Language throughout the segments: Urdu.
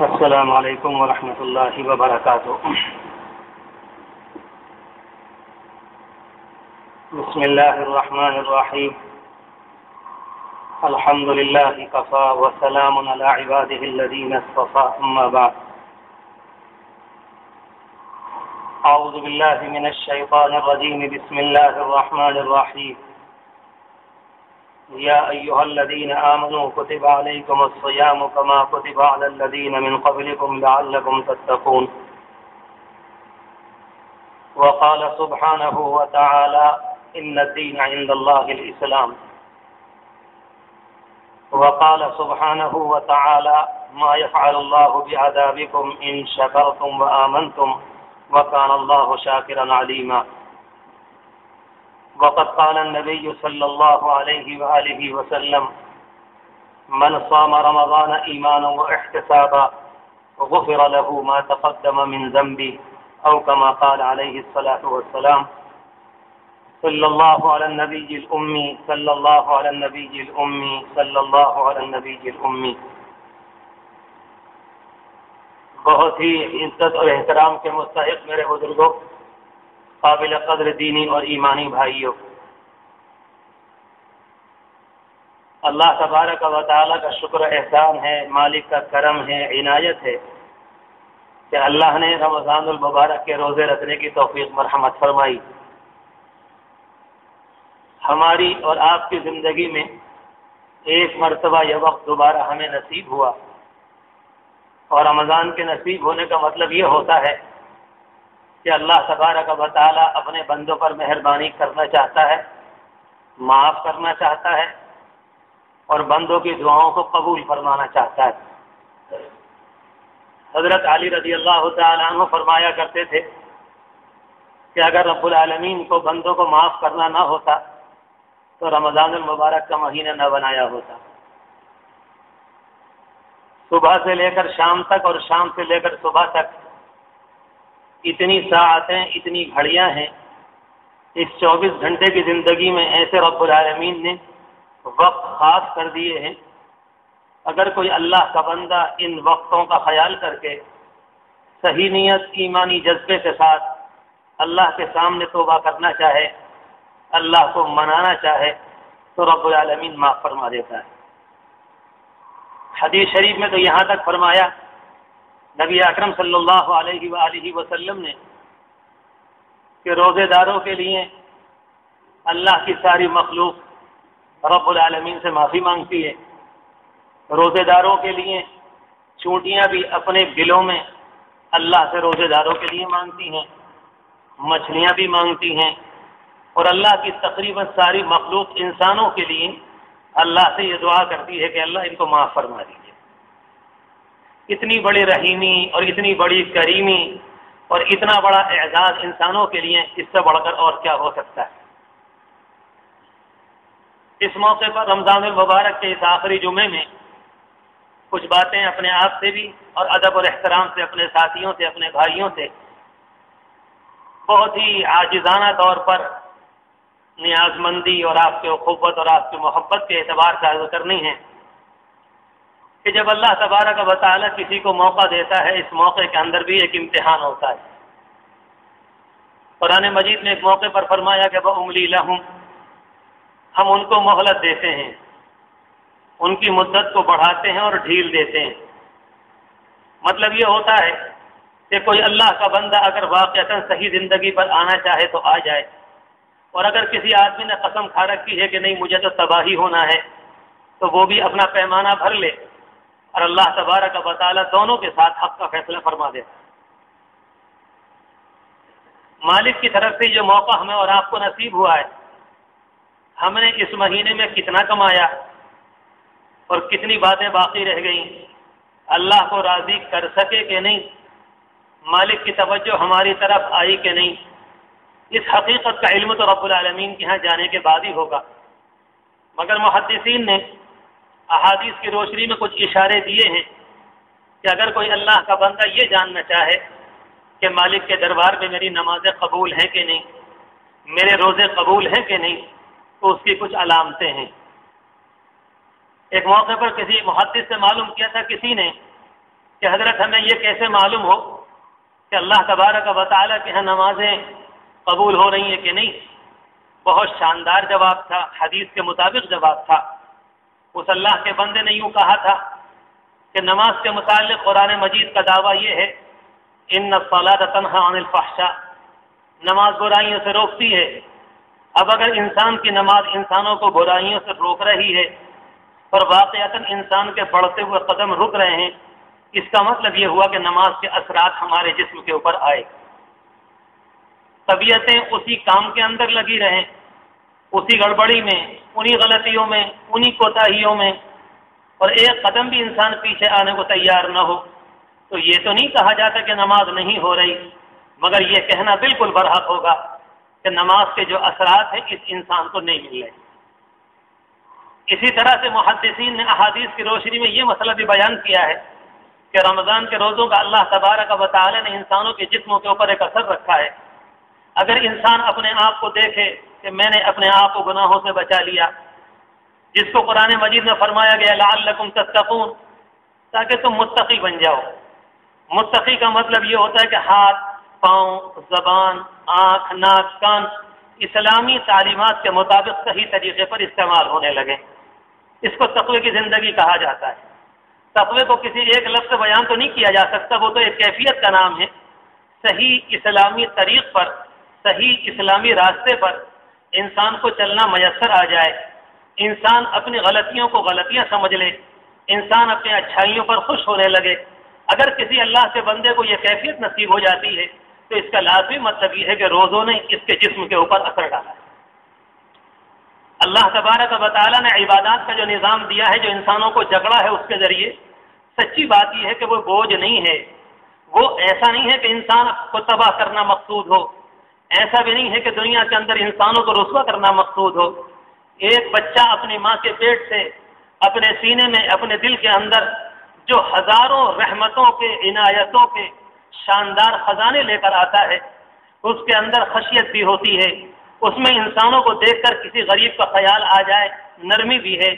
السلام علیکم ورحمۃ اللہ وبرکاتہ۔ بسم اللہ الرحمن الرحیم۔ الحمد للہ کفی وسلام علی عبادہ الذین اصطفی، اما بعد۔ اعوذ باللہ من الشیطان الرجیم، بسم اللہ الرحمن الرحیم۔ یا ایھا الذین آمنوا کتب علیکم الصیام کما کتب علی الذین من قبلکم لعلکم تتقون۔ وقال سبحانہ وتعالی ان الدین عند اللہ الاسلام۔ وقال سبحانہ وتعالی ما يفعل اللہ بعذابکم ان شکرتم وآمنتم وکان اللہ شاکرا علیما۔ وقد قال النبي صلى الله عليه وآله وسلم من صام رمضان إيمانا واحتسابا غفر له ما تقدم من ذنبه، أو كما قال عليه الصلاة والسلام صلى الله على النبي الأمي صلى الله على النبي الأمي صلى الله على النبي الأمي۔ بہت ہی عزت اور احترام کے مستحق میرے بزرگوں، قابل قدر دینی اور ایمانی بھائیوں، اللہ تبارک و تعالیٰ کا شکر و احسان ہے، مالک کا کرم ہے، عنایت ہے کہ اللہ نے رمضان المبارک کے روزے رکھنے کی توفیق مرحمت فرمائی۔ ہماری اور آپ کی زندگی میں ایک مرتبہ یہ وقت دوبارہ ہمیں نصیب ہوا، اور رمضان کے نصیب ہونے کا مطلب یہ ہوتا ہے کہ اللہ تبارک و تعالیٰ اپنے بندوں پر مہربانی کرنا چاہتا ہے، معاف کرنا چاہتا ہے، اور بندوں کی دعاؤں کو قبول فرمانا چاہتا ہے۔ حضرت علی رضی اللہ تعالیٰ عنہ فرمایا کرتے تھے کہ اگر رب العالمین کو بندوں کو معاف کرنا نہ ہوتا تو رمضان المبارک کا مہینہ نہ بنایا ہوتا۔ صبح سے لے کر شام تک اور شام سے لے کر صبح تک اتنی ساعتیں، اتنی گھڑیاں ہیں۔ اس 24 گھنٹے کی زندگی میں ایسے رب العالمین نے وقت خاص کر دیے ہیں، اگر کوئی اللہ کا بندہ ان وقتوں کا خیال کر کے صحیح نیت، ایمانی جذبے کے ساتھ اللہ کے سامنے توبہ کرنا چاہے، اللہ کو منانا چاہے، تو رب العالمین معاف فرما دیتا ہے۔ حدیث شریف میں تو یہاں تک فرمایا نبی اکرم صلی اللہ علیہ وآلہ وسلم نے کہ روزے داروں کے لیے اللہ کی ساری مخلوق رب العالمین سے معافی مانگتی ہے۔ روزے داروں کے لیے چونٹیاں بھی اپنے بلوں میں اللہ سے روزے داروں کے لیے مانگتی ہیں، مچھلیاں بھی مانگتی ہیں، اور اللہ کی تقریباً ساری مخلوق انسانوں کے لیے اللہ سے یہ دعا کرتی ہے کہ اللہ ان کو معاف فرما دیجیے۔ اتنی بڑی رحیمی اور اتنی بڑی کریمی اور اتنا بڑا اعزاز انسانوں کے لیے اس سے بڑھ کر اور کیا ہو سکتا ہے۔ اس موقع پر رمضان المبارک کے اس آخری جمعے میں کچھ باتیں اپنے آپ سے بھی اور ادب اور احترام سے اپنے ساتھیوں سے، اپنے بھائیوں سے بہت ہی عاجزانہ طور پر نیاز مندی اور آپ کے اخوت اور آپ کی محبت کے اعتبار سے عرض کرنی ہے کہ جب اللہ تبارک و تعالیٰ کسی کو موقع دیتا ہے، اس موقع کے اندر بھی ایک امتحان ہوتا ہے۔ قرآن مجید نے ایک موقع پر فرمایا کہ وَأُمْلِي لَهُمْ، ہم ان کو مہلت دیتے ہیں، ان کی مدت کو بڑھاتے ہیں اور ڈھیل دیتے ہیں۔ مطلب یہ ہوتا ہے کہ کوئی اللہ کا بندہ اگر واقعتاً صحیح زندگی پر آنا چاہے تو آ جائے، اور اگر کسی آدمی نے قسم کھا رکھی ہے کہ نہیں مجھے تو تباہی ہونا ہے، تو وہ بھی اپنا پیمانہ بھر لے، اور اللہ تبارک و تعالیٰ دونوں کے ساتھ حق کا فیصلہ فرما دیتا ہے۔ مالک کی طرف سے جو موقع ہمیں اور آپ کو نصیب ہوا ہے، ہم نے اس مہینے میں کتنا کمایا اور کتنی باتیں باقی رہ گئیں، اللہ کو راضی کر سکے کہ نہیں، مالک کی توجہ ہماری طرف آئی کہ نہیں، اس حقیقت کا علم تو رب العالمین کے ہاں جانے کے بعد ہی ہوگا۔ مگر محدثین نے احادیث کی روشنی میں کچھ اشارے دیے ہیں کہ اگر کوئی اللہ کا بندہ یہ جاننا چاہے کہ مالک کے دربار میں میری نمازیں قبول ہیں کہ نہیں، میرے روزے قبول ہیں کہ نہیں، تو اس کی کچھ علامتیں ہیں۔ ایک موقع پر کسی محدث سے معلوم کیا تھا کسی نے کہ حضرت ہمیں یہ کیسے معلوم ہو کہ اللہ تبارک و تعالیٰ کے ہاں نمازیں قبول ہو رہی ہیں کہ نہیں؟ بہت شاندار جواب تھا، حدیث کے مطابق جواب تھا۔ اس اللہ کے بندے نے یوں کہا تھا کہ نماز کے متعلق قرآن مجید کا دعویٰ یہ ہے، ان الصلاۃ تنہی عن الفحشاء، نماز برائیوں سے روکتی ہے۔ اب اگر انسان کی نماز انسانوں کو برائیوں سے روک رہی ہے اور واقعتاً انسان کے بڑھتے ہوئے قدم رک رہے ہیں، اس کا مطلب یہ ہوا کہ نماز کے اثرات ہمارے جسم کے اوپر آئے، طبیعتیں اسی کام کے اندر لگی رہیں، اسی گڑبڑی میں، انہی غلطیوں میں، انہی کوتاہیوں میں، اور ایک قدم بھی انسان پیچھے آنے کو تیار نہ ہو، تو یہ تو نہیں کہا جاتا کہ نماز نہیں ہو رہی، مگر یہ کہنا بالکل برحق ہوگا کہ نماز کے جو اثرات ہیں اس انسان کو نہیں مل رہے۔ اسی طرح سے محدثین نے احادیث کی روشنی میں یہ مسئلہ بھی بیان کیا ہے کہ رمضان کے روزوں کا اللہ تبارک و تعالی نے انسانوں کے جسموں کے اوپر ایک اثر رکھا ہے۔ اگر انسان اپنے آپ کو دیکھے کہ میں نے اپنے آپ کو گناہوں سے بچا لیا، جس کو قرآن مجید میں فرمایا گیا لعلکم تتقون، تاکہ تم متقی بن جاؤ۔ متقی کا مطلب یہ ہوتا ہے کہ ہاتھ، پاؤں، زبان، آنکھ، ناک، کان اسلامی تعلیمات کے مطابق صحیح طریقے پر استعمال ہونے لگے، اس کو تقوی کی زندگی کہا جاتا ہے۔ تقوی کو کسی ایک لفظ سے بیان تو نہیں کیا جا سکتا، وہ تو ایک کیفیت کا نام ہے۔ صحیح اسلامی طریق پر، صحیح اسلامی راستے پر انسان کو چلنا میسر آ جائے، انسان اپنی غلطیوں کو غلطیاں سمجھ لے، انسان اپنی اچھائیوں پر خوش ہونے لگے۔ اگر کسی اللہ کے بندے کو یہ کیفیت نصیب ہو جاتی ہے تو اس کا لازمی مطلب یہ ہے کہ روزوں نے اس کے جسم کے اوپر اثر ڈالا ہے۔ اللہ تبارک و تعالیٰ نے عبادات کا جو نظام دیا ہے، جو انسانوں کو جکڑا ہے اس کے ذریعے، سچی بات یہ ہے کہ وہ بوجھ نہیں ہے، وہ ایسا نہیں ہے کہ انسان کو تباہ کرنا مقصود ہو، ایسا بھی نہیں ہے کہ دنیا کے اندر انسانوں کو رسوا کرنا مقصود ہو۔ ایک بچہ اپنی ماں کے پیٹ سے اپنے سینے میں، اپنے دل کے اندر جو ہزاروں رحمتوں کے، عنایتوں کے شاندار خزانے لے کر آتا ہے، اس کے اندر خشیت بھی ہوتی ہے، اس میں انسانوں کو دیکھ کر کسی غریب کا خیال آ جائے، نرمی بھی ہے،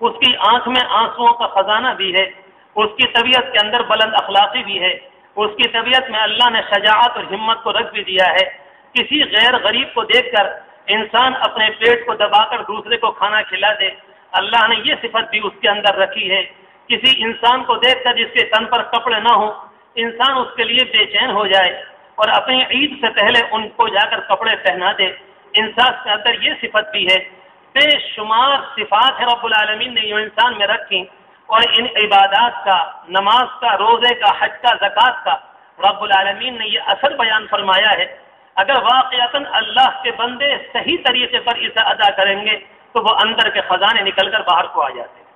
اس کی آنکھ میں آنسوؤں کا خزانہ بھی ہے، اس کی طبیعت کے اندر بلند اخلاقی بھی ہے، اس کی طبیعت میں اللہ نے شجاعت اور ہمت کو رکھ بھی دیا ہے۔ کسی غیر غریب کو دیکھ کر انسان اپنے پیٹ کو دبا کر دوسرے کو کھانا کھلا دے، اللہ نے یہ صفت بھی اس کے اندر رکھی ہے۔ کسی انسان کو دیکھ کر جس کے تن پر کپڑے نہ ہوں، انسان اس کے لیے بے چین ہو جائے اور اپنی عید سے پہلے ان کو جا کر کپڑے پہنا دے، انسان کے اندر یہ صفت بھی ہے۔ بے شمار صفات ہے رب العالمین نے یہ انسان میں رکھی، اور ان عبادات کا، نماز کا، روزے کا، حج کا، زکوٰۃ کا رب العالمین نے یہ اثر بیان فرمایا ہے۔ اگر واقعتاً اللہ کے بندے صحیح طریقے پر اسے ادا کریں گے تو وہ اندر کے خزانے نکل کر باہر کو آ جاتے ہیں۔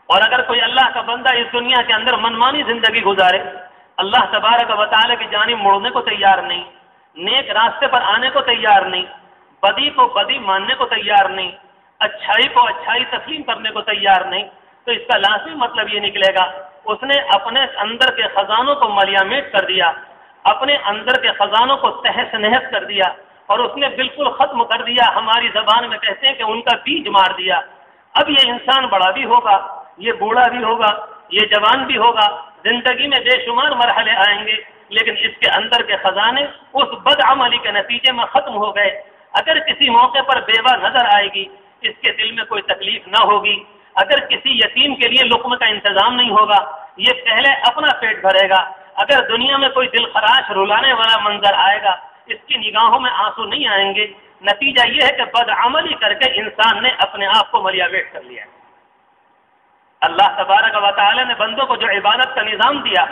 اور اگر کوئی اللہ کا بندہ اس دنیا کے اندر منمانی زندگی گزارے، اللہ تبارک و تعالی کی جانب مڑنے کو تیار نہیں، نیک راستے پر آنے کو تیار نہیں، بدی کو بدی ماننے کو تیار نہیں، اچھائی کو اچھائی تسلیم کرنے کو تیار نہیں، تو اس کا لازمی مطلب یہ نکلے گا اس نے اپنے اندر کے خزانوں کو ملیامیٹ کر دیا، اپنے اندر کے خزانوں کو تہس نہس کر دیا، اور اس نے بالکل ختم کر دیا، ہماری زبان میں کہتے ہیں کہ ان کا بیج مار دیا۔ اب یہ انسان بڑا بھی ہوگا، یہ بوڑھا بھی ہوگا، یہ جوان بھی ہوگا، زندگی میں بے شمار مرحلے آئیں گے، لیکن اس کے اندر کے خزانے اس بدعملی کے نتیجے میں ختم ہو گئے۔ اگر کسی موقع پر بیوہ نظر آئے گی، اس کے دل میں کوئی تکلیف نہ ہوگی، اگر کسی یتیم کے لیے لقمہ کا انتظام نہیں ہوگا، یہ پہلے اپنا پیٹ بھرے گا۔ اگر دنیا میں کوئی دل خراش رلانے والا منظر آئے گا، اس کی نگاہوں میں آنسو نہیں آئیں گے۔ نتیجہ یہ ہے کہ بدعملی کر کے انسان نے اپنے آپ کو ملیاویٹ کر لیا۔ اللہ تبارک و تعالی نے بندوں کو جو عبادت کا نظام دیا،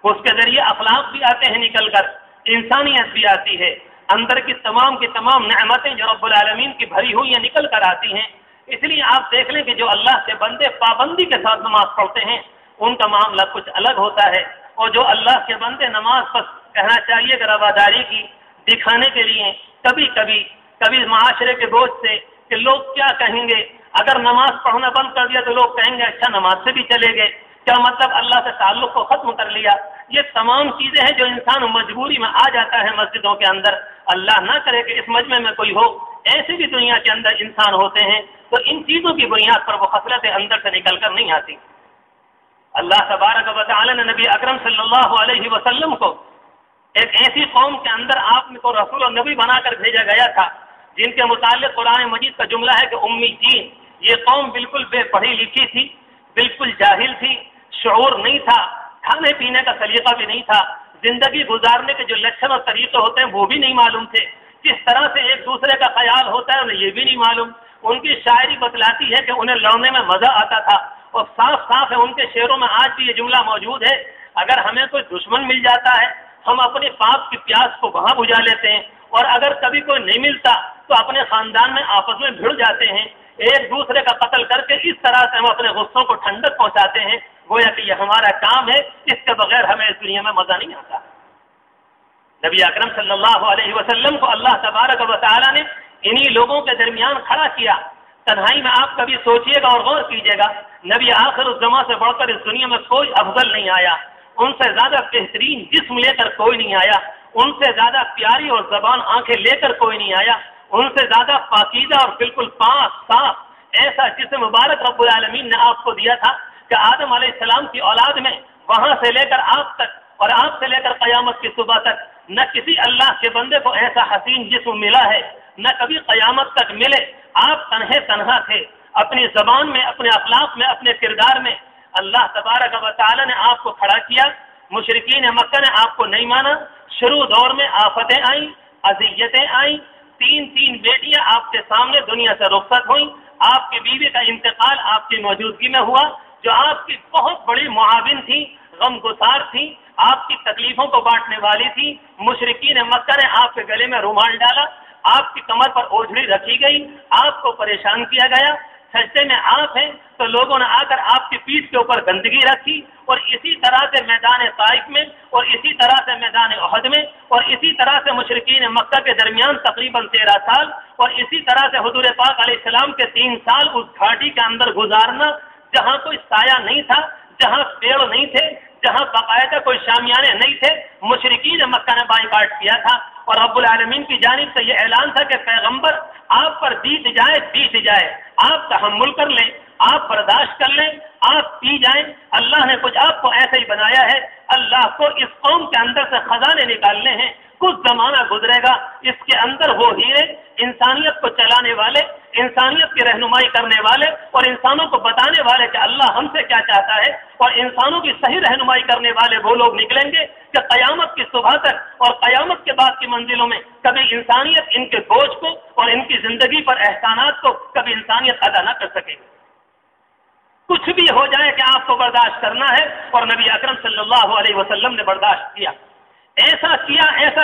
اس کے ذریعے اخلاق بھی آتے ہیں نکل کر، انسانیت بھی آتی ہے، اندر کی تمام نعمتیں جو رب العالمین کی بھری ہوئی ہیں نکل کر آتی ہیں۔ اس لیے آپ دیکھ لیں کہ جو اللہ کے بندے پابندی کے ساتھ نماز پڑھتے ہیں ان کا معاملہ کچھ الگ ہوتا ہے، اور جو اللہ کے بندے نماز پر کہنا چاہیے کہ رواداری کی دکھانے کے لیے کبھی معاشرے کے بوجھ سے کہ لوگ کیا کہیں گے، اگر نماز پڑھنا بند کر دیا تو لوگ کہیں گے اچھا نماز سے بھی چلے گئے، کیا مطلب اللہ سے تعلق کو ختم کر لیا۔ یہ تمام چیزیں ہیں جو انسان مجبوری میں آ جاتا ہے مسجدوں کے اندر۔ اللہ نہ کرے کہ اس مجمع میں کوئی ہو، ایسے بھی دنیا کے اندر انسان ہوتے ہیں، تو ان چیزوں کی بنیاد پر وہ خصلتیں اندر سے نکل کر نہیں آتی۔ اللہ تبارک و تعالی نے نبی اکرم صلی اللہ علیہ وسلم کو ایک ایسی قوم کے اندر آپ کو رسول اور نبی بنا کر بھیجا گیا تھا جن کے متعلق قرآن مجید کا جملہ ہے کہ امی جین، یہ قوم بالکل بے پڑھی لکھی تھی، بالکل جاہل تھی، شعور نہیں تھا، کھانے پینے کا سلیقہ بھی نہیں تھا، زندگی گزارنے کے جو لچھن اور طریقے ہوتے ہیں وہ بھی نہیں معلوم تھے، کس طرح سے ایک دوسرے کا خیال ہوتا ہے انہیں یہ بھی نہیں معلوم۔ ان کی شاعری بتلاتی ہے کہ انہیں لڑنے میں مزہ آتا تھا، اور صاف صاف ہے ان کے شعروں میں آج بھی یہ جملہ موجود ہے، اگر ہمیں کوئی دشمن مل جاتا ہے ہم اپنے پاپ کی پیاس کو وہاں بجھا لیتے ہیں، اور اگر کبھی کوئی نہیں ملتا تو اپنے خاندان میں آپس میں بھڑ جاتے ہیں، ایک دوسرے کا قتل کر کے اس طرح سے ہم اپنے غصوں کو ٹھنڈک پہنچاتے ہیں، گویا کہ یہ ہمارا کام ہے، اس کے بغیر ہمیں اس دنیا میں مزہ نہیں آتا۔ نبی اکرم صلی اللہ علیہ وسلم کو اللہ تبارک و تعالی نے انہی لوگوں کے درمیان کھڑا کیا۔ تنہائی میں آپ کبھی سوچئے گا اور غور کیجئے گا، نبی آخر الزماں سے بڑھ کر اس دنیا میں کوئی افضل نہیں آیا، ان سے زیادہ بہترین جسم لے کر کوئی نہیں آیا، ان سے زیادہ پیاری اور زبان آنکھیں لے کر کوئی نہیں آیا، ان سے زیادہ پاکیزہ اور بالکل پاک صاف ایسا جسم مبارک رب العالمین نے آپ کو دیا تھا کہ آدم علیہ السلام کی اولاد میں وہاں سے لے کر آپ تک اور آپ سے لے کر قیامت کی صبح تک نہ کسی اللہ کے بندے کو ایسا حسین جسم ملا ہے، نہ کبھی قیامت تک ملے۔ آپ تنہا تھے، اپنی زبان میں، اپنے اخلاق میں، اپنے کردار میں اللہ تبارک و تعالی نے آپ کو کھڑا کیا۔ مشرکین مکہ نے آپ کو نہیں مانا، شروع دور میں آفتیں آئیں، اذیتیں آئیں، تین بیٹیاں آپ کے سامنے دنیا سے رخصت ہوئیں، آپ کی بیوی کا انتقال آپ کی موجودگی میں ہوا، جو آپ کی بہت بڑی معاون تھی، غم گسار تھی، آپ کی تکلیفوں کو بانٹنے والی تھی۔ مشرکین مکہ نے آپ کے گلے میں رومال ڈالا، آپ کی کمر پر اوجھڑی رکھی گئی، آپ کو پریشان کیا گیا، سجدے میں آپ ہیں تو لوگوں نے آ کر آپ کی پیٹھ کے اوپر گندگی رکھی، اور اسی طرح سے میدان طائف میں، اور اسی طرح سے میدان احد میں، اور اسی طرح سے مشرکین مکہ کے درمیان تقریباً 13 سال، اور اسی طرح سے حضور پاک علیہ السلام کے 3 سال اس گھاٹی کے اندر گزارنا جہاں کوئی سایہ نہیں تھا، جہاں پیڑ نہیں تھے، جہاں باقاعدہ کوئی شامیانے نہیں تھے، مشرکین مکہ نے بائیکاٹ کیا تھا، اور رب العالمین کی جانب سے یہ اعلان تھا کہ پیغمبر آپ پر بیت جائے، آپ تحمل کر لیں، آپ برداشت کر لیں، آپ پی جائیں، اللہ نے کچھ آپ کو ایسے ہی بنایا ہے، اللہ کو اس قوم کے اندر سے خزانے نکالنے ہیں، کچھ زمانہ گزرے گا، اس کے اندر وہ ہیرے انسانیت کو چلانے والے، انسانیت کی رہنمائی کرنے والے، اور انسانوں کو بتانے والے کہ اللہ ہم سے کیا چاہتا ہے، اور انسانوں کی صحیح رہنمائی کرنے والے وہ لوگ نکلیں گے کہ قیامت کی صبح تک اور قیامت کے بعد کی منزلوں میں کبھی انسانیت ان کے بوجھ کو اور ان کی زندگی پر احسانات کو کبھی انسانیت ادا نہ کر سکے گی۔ کچھ بھی ہو جائے کہ آپ کو برداشت کرنا ہے، اور نبی اکرم صلی اللہ علیہ وسلم نے برداشت کیا، ایسا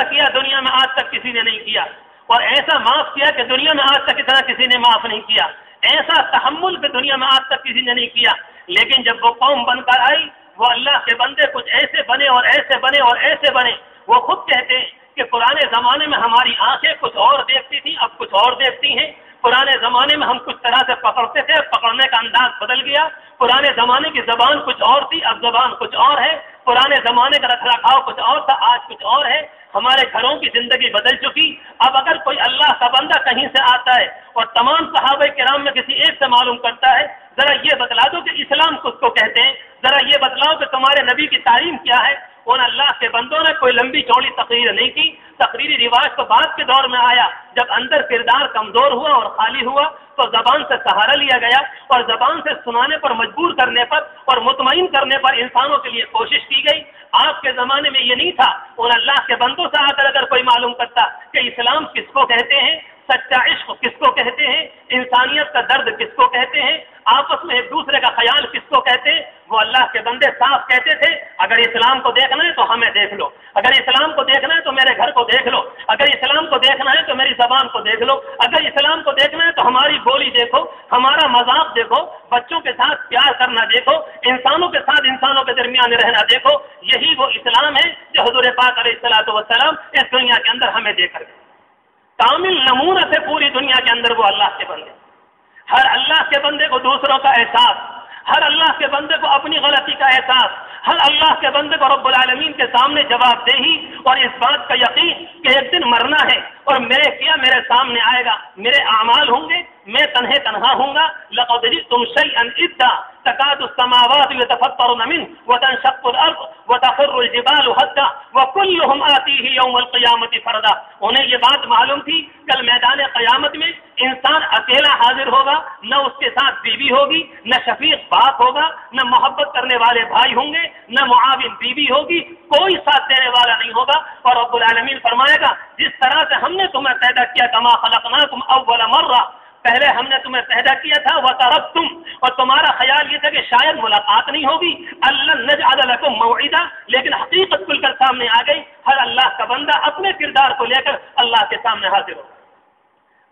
کیا دنیا میں آج تک کسی نے نہیں کیا، اور ایسا معاف کیا کہ دنیا میں آج تک اتنا کسی نے معاف نہیں کیا، ایسا تحمل کہ دنیا میں آج تک کسی نے نہیں کیا۔ لیکن جب وہ قوم بن کر آئی، وہ اللہ کے بندے کچھ ایسے بنے اور ایسے بنے اور ایسے بنے، وہ خود کہتے ہیں کہ پرانے زمانے میں ہماری آنکھیں کچھ اور دیکھتی تھیں، اب کچھ اور دیکھتی ہیں، پرانے زمانے میں ہم کچھ طرح سے پکڑتے تھے، پکڑنے کا انداز بدل گیا، پرانے زمانے کی زبان کچھ اور تھی، اب زبان کچھ اور ہے، پرانے زمانے کا رکھ رکھاؤ کچھ اور تھا، آج کچھ اور ہے، ہمارے گھروں کی زندگی بدل چکی۔ اب اگر کوئی اللہ کا بندہ کہیں سے آتا ہے اور تمام صحابہ کرام میں کسی ایک سے معلوم کرتا ہے، ذرا یہ بتلا دو کہ اسلام کس کو کہتے ہیں، ذرا یہ بتلاؤ کہ تمہارے نبی کی تعلیم کیا ہے، ان اللہ کے بندوں نے کوئی لمبی چوڑی تقریر نہیں کی۔ تقریری رواج تو بعد کے دور میں آیا، جب اندر کردار کمزور ہوا اور خالی ہوا تو زبان سے سہارا لیا گیا، اور زبان سے سنانے پر مجبور کرنے پر اور مطمئن کرنے پر انسانوں کے لیے کوشش کی گئی۔ آپ کے زمانے میں یہ نہیں تھا، ان اللہ کے بندوں سے آ کر اگر کوئی معلوم کرتا کہ اسلام کس کو کہتے ہیں، سچا عشق کس کو کہتے ہیں، انسانیت کا درد کس کو کہتے ہیں، آپس میں ایک دوسرے کا خیال کس کو کہتے ہیں، وہ اللہ کے بندے صاف کہتے تھے، اگر اسلام کو دیکھنا ہے تو ہمیں دیکھ لو، اگر اسلام کو دیکھنا ہے تو میرے گھر کو دیکھ لو، اگر اسلام کو دیکھنا ہے تو میری زبان کو دیکھ لو، اگر اسلام کو دیکھنا ہے تو ہماری بولی دیکھو، ہمارا مذاق دیکھو، بچوں کے ساتھ پیار کرنا دیکھو، انسانوں کے ساتھ انسانوں کے درمیان رہنا دیکھو۔ یہی وہ اسلام ہے جو حضور پاک علیہ الصلوۃ والسلام اس دنیا کے اندر ہمیں دے کر گئے۔ کامل نمونہ سے پوری دنیا کے اندر وہ اللہ کے بندے، ہر اللہ کے بندے کو دوسروں کا احساس، ہر اللہ کے بندے کو اپنی غلطی کا احساس، ہر اللہ کے بندے کو رب العالمین کے سامنے جواب دہی اور اس بات کا یقین کہ ایک دن مرنا ہے اور میرے سامنے آئے گا، میرے اعمال ہوں گے، میں تنہا ہوں گا۔ لقد جئتم شیئا ادا، تكاد السماوات يتفطرن منه وتنشق الأرض وتخر الجبال هدا وكلهم آتيه يوم القيامة فردا. انہیں یہ بات معلوم تھی کل میدان قیامت میں انسان اکیلا حاضر ہوگا، نہ اس کے ساتھ بیوی ہوگی، نہ شفیق باپ ہوگا، نہ محبت کرنے والے بھائی ہوں گے، نہ معاون بیوی ہوگی، کوئی ساتھ دینے والا نہیں ہوگا. اور رب العالمین فرمائے گا جس طرح سے ہم نے تمہیں پیدا کیا کما خلقناکم اول مرہ، پہلے ہم نے تمہیں پیدا کیا تھا وترکتم، اور تمہارا خیال یہ تھا کہ شاید ملاقات نہیں ہوگی، اللہ نجعل لکم موعدا، لیکن حقیقت کھل کر سامنے آ گئی. ہر اللہ کا بندہ اپنے کردار کو لے کر اللہ کے سامنے حاضر ہو.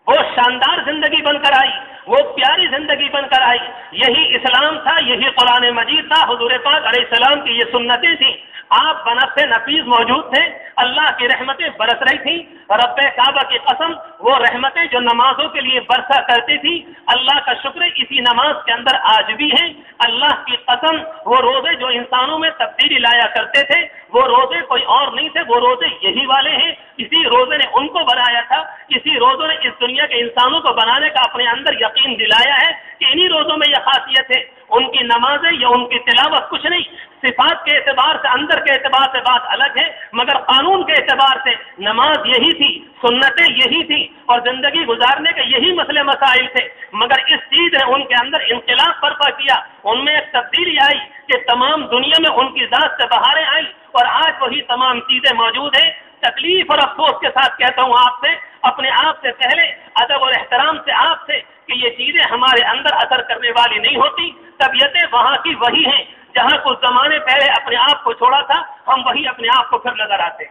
وہ شاندار زندگی بن کر آئی، وہ پیاری زندگی بن کر آئی. یہی اسلام تھا، یہی قرآن مجید تھا، حضور پاک علیہ السلام کی یہ سنتیں تھیں. آپ بنفس نفیس موجود تھے، اللہ کی رحمتیں برس رہی تھیں. رب کعبہ کی قسم وہ رحمتیں جو نمازوں کے لیے برسا کرتی تھی، اللہ کا شکر اسی نماز کے اندر آج بھی ہیں. اللہ کی قسم وہ روزے جو انسانوں میں تبدیلی لایا کرتے تھے، وہ روزے کوئی اور نہیں تھے، وہ روزے یہی والے ہیں. اسی روزے نے ان کو بنایا تھا، اسی روزوں نے اس دنیا کے انسانوں کو بنانے کا اپنے اندر یقین دلایا ہے کہ انہی روزوں میں یہ خاصیت ہے. ان کی نمازیں یا ان کی تلاوت کچھ نہیں، صفات کے اعتبار سے، اندر کے اعتبار سے بات الگ ہے، مگر قانون کے اعتبار سے نماز یہی تھی، سنتیں یہی تھی، اور زندگی گزارنے کے یہی مسئلے مسائل تھے. مگر اس چیز نے ان کے اندر انقلاب برپا کیا، ان میں ایک تبدیلی آئی کہ تمام دنیا میں ان کی ذات سے بہاریں آئیں، اور آج وہی تمام چیزیں موجود ہیں. تکلیف اور افسوس کے ساتھ کہتا ہوں آپ سے، اپنے آپ سے پہلے ادب اور احترام سے آپ سے، کہ یہ چیزیں ہمارے اندر اثر کرنے والی نہیں ہوتی. طبیعتیں وہاں کی وہی ہیں جہاں کچھ زمانے پہلے اپنے آپ کو چھوڑا تھا، ہم وہی اپنے آپ کو پھر نظر آتے.